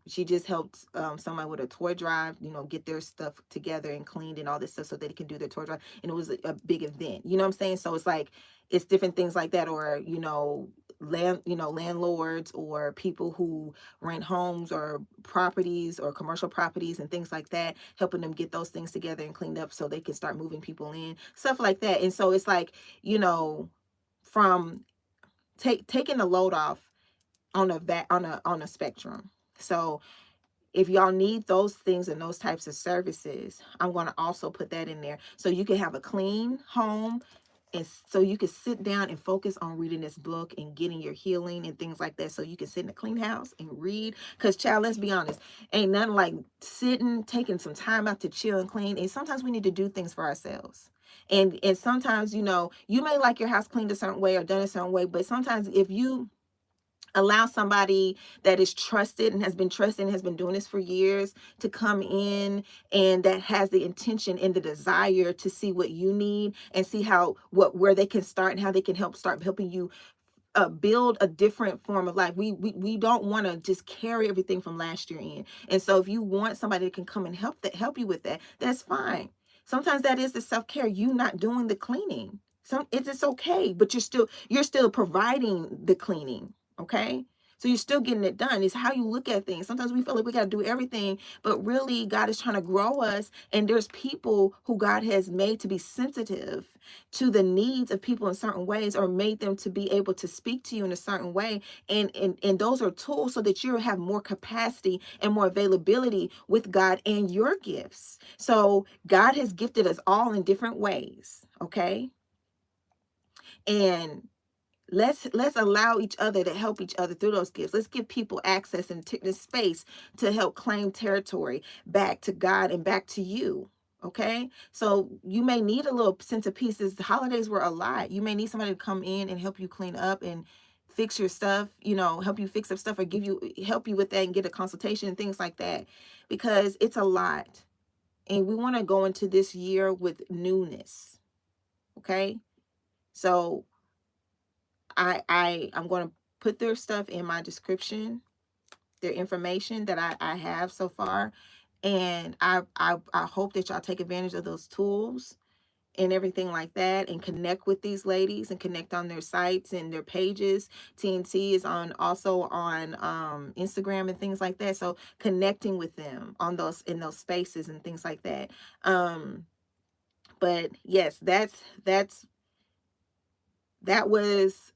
she just helped somebody with a toy drive, get their stuff together and cleaned and all this stuff so that they can do their toy drive. And it was a big event, you know what I'm saying? So it's like, it's different things like that. Or, landlords, or people who rent homes or properties or commercial properties and things like that, helping them get those things together and cleaned up so they can start moving people in, stuff like that. And so it's like, from taking the load off on a spectrum. So if y'all need those things and those types of services, I'm going to also put that in there, so you can have a clean home, and so you can sit down and focus on reading this book and getting your healing and things like that. So you can sit in a clean house and read. Because, child, let's be honest, ain't nothing like taking some time out to chill and clean. And sometimes we need to do things for ourselves. And sometimes, you may like your house cleaned a certain way or done a certain way, but sometimes if you allow somebody that is trusted and has been trusted and has been doing this for years to come in, and that has the intention and the desire to see what you need and see where they can start and how they can start helping you build a different form of life. We don't want to just carry everything from last year in. And so if you want somebody that can come and help you with that, that's fine. Sometimes that is the self-care, you not doing the cleaning. It's okay, but you're still providing the cleaning. Okay. So you're still getting it done. It's how you look at things. Sometimes we feel like we got to do everything, but really God is trying to grow us. And there's people who God has made to be sensitive to the needs of people in certain ways, or made them to be able to speak to you in a certain way. And those are tools so that you have more capacity and more availability with God and your gifts. So God has gifted us all in different ways. Okay. And let's allow each other to help each other through those gifts. Let's give people access and the space to help claim territory back to God and back to you. Okay, so you may need a little sense of peace. The holidays were a lot. You may need somebody to come in and help you clean up and fix your stuff, help you fix up stuff, or help you with that and get a consultation and things like that, because it's a lot. And we want to go into this year with newness. Okay, so I'm going to put their stuff in my description, their information that I have so far. And I hope that y'all take advantage of those tools and everything like that, and connect with these ladies and connect on their sites and their pages. TNT is also on Instagram and things like that. So connecting with them on in those spaces and things like that. But yes, that was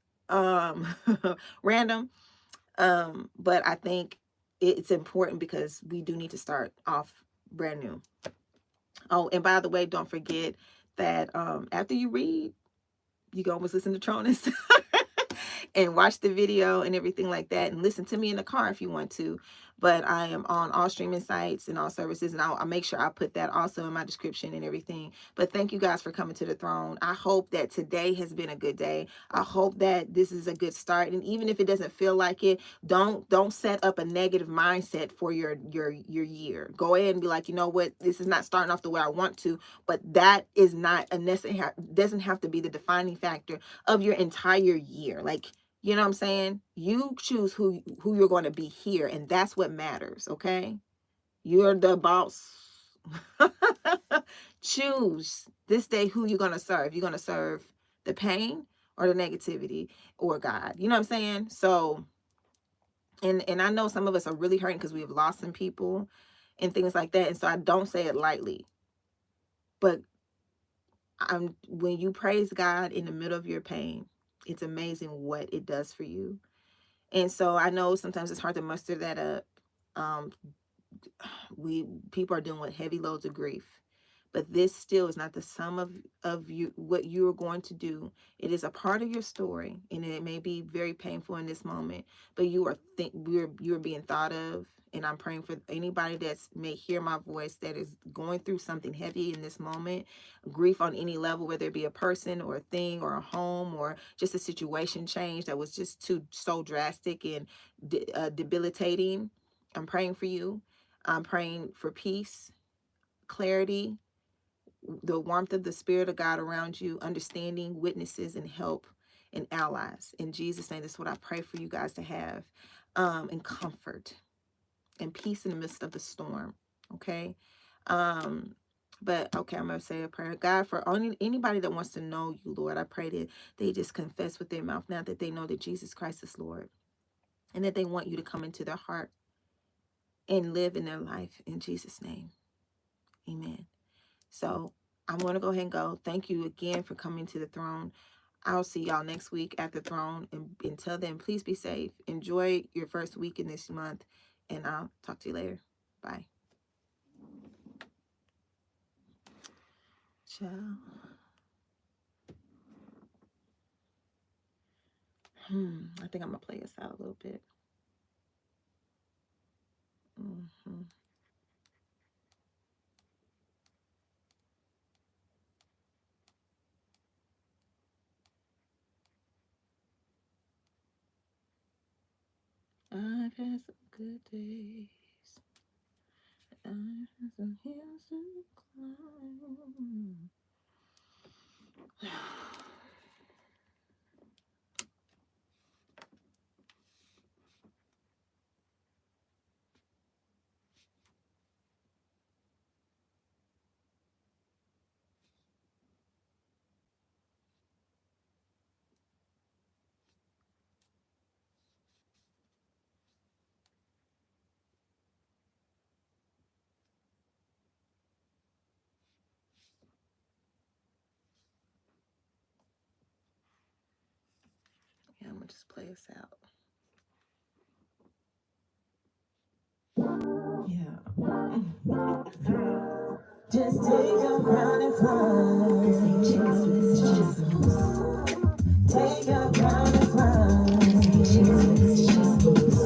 random. But I think it's important because we do need to start off brand new. Oh, and by the way, don't forget that after you read, you can always listen to Tronus and watch the video and everything like that, and listen to me in the car if you want to. But I am on all streaming sites and all services, and I'll make sure I put that also in my description and everything. But thank you guys for coming to the throne. I hope that today has been a good day. I hope that this is a good start. And even if it doesn't feel like it, don't set up a negative mindset for your year. Go ahead and be like, you know what, this is not starting off the way I want to, but that is not a necessary, doesn't have to be the defining factor of your entire year. Like, you know what I'm saying? You choose who you're going to be here, and that's what matters, okay? You're the boss. Choose this day who you're going to serve. You're going to serve the pain or the negativity or God. You know what I'm saying? So, and I know some of us are really hurting because we've lost some people and things like that. And so I don't say it lightly. But when you praise God in the middle of your pain, it's amazing what it does for you. And so I know sometimes it's hard to muster that up. People are dealing with heavy loads of grief, but this still is not the sum of you, what you are going to do. It is a part of your story, and it may be very painful in this moment, but you're being thought of. And I'm praying for anybody that may hear my voice that is going through something heavy in this moment, grief on any level, whether it be a person or a thing or a home or just a situation change that was just so drastic and debilitating. I'm praying for you. I'm praying for peace, clarity, the warmth of the Spirit of God around you, understanding, witnesses, and help, and allies. In Jesus' name, this is what I pray for you guys to have, and comfort and peace in the midst of the storm. Okay. But okay, I'm going to say a prayer. God, for anybody that wants to know you, Lord, I pray that they just confess with their mouth now that they know that Jesus Christ is Lord, and that they want you to come into their heart and live in their life. In Jesus' name, amen. So I'm going to go ahead and go. Thank you again for coming to the throne. I'll see y'all next week at the throne. And until then, please be safe. Enjoy your first week in this month. And I'll talk to you later. Bye. Ciao. I think I'm going to play this out a little bit. I've had some good days. I've had some hills to climb. just play us out.
Yeah. Just take your crown and fly. This ain't chickens, this is just moves. Take your crown and fly. This ain't chickens, this is just moves.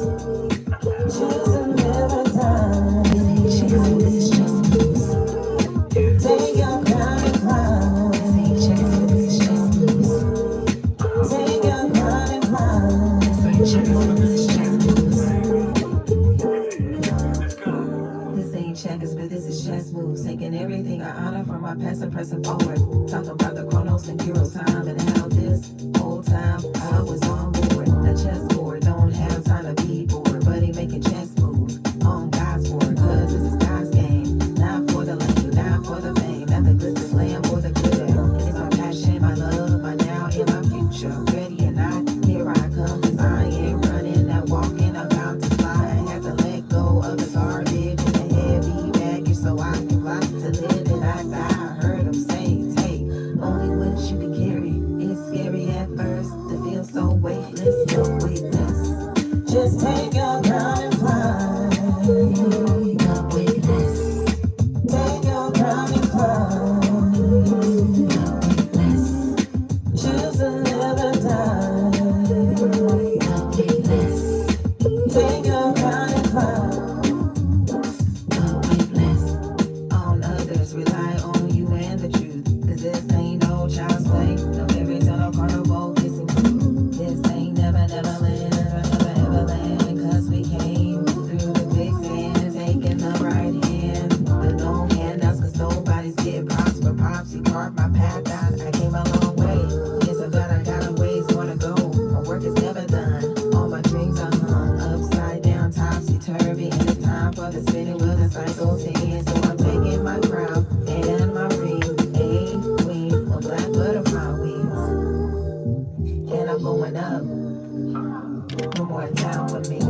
Choose and never die. This ain't chickens, this is just moves. Take your crown and fly. This ain't chickens, this is just moves. Take your crown and fly. This ain't chickens, this is just moves. This ain't checkers, but this is chess moves. Taking everything I honor from my past and pressing forward. Talking about the chronos and heroes time and how this whole time I was on board. A chessboard don't have time to be bored, but he making chess moves on God's board. Cause this is God's game, not for the lane, not for the fame, not the glitz, glam, or the glitter. It's my passion, my love, my now and my future. Ready or not, here I come, cause I ain't running, not walking, about to fly. I have to let go of the garbage and the heavy baggage so I can fly to live and not die. I heard him say, take only what you can carry. It's scary at first to feel so weightless, no weightless. Just take your crown and fly. No weightless. Take your crown and fly. No weightless. Choose to live or die. No weightless. Take your crown and fly. No weightless. On others, rely on you and the truth. Cause this ain't no child's play. No fairy tale, no carnival kissing fruit. This ain't never, never land, ever land. Cause we came through the quicksand, taking the right hand. But no handouts, cause nobody's getting props for pops. He carved my path out. I came a long way. Yes, I got a ways more to go. My work is never done. All my dreams are hung upside down, topsy-turvy. And it's time for the spinning wheel, the cycle's in. So I'm taking my crown and my ring. A queen with black butterfly wings. And I'm going up. One more time with me.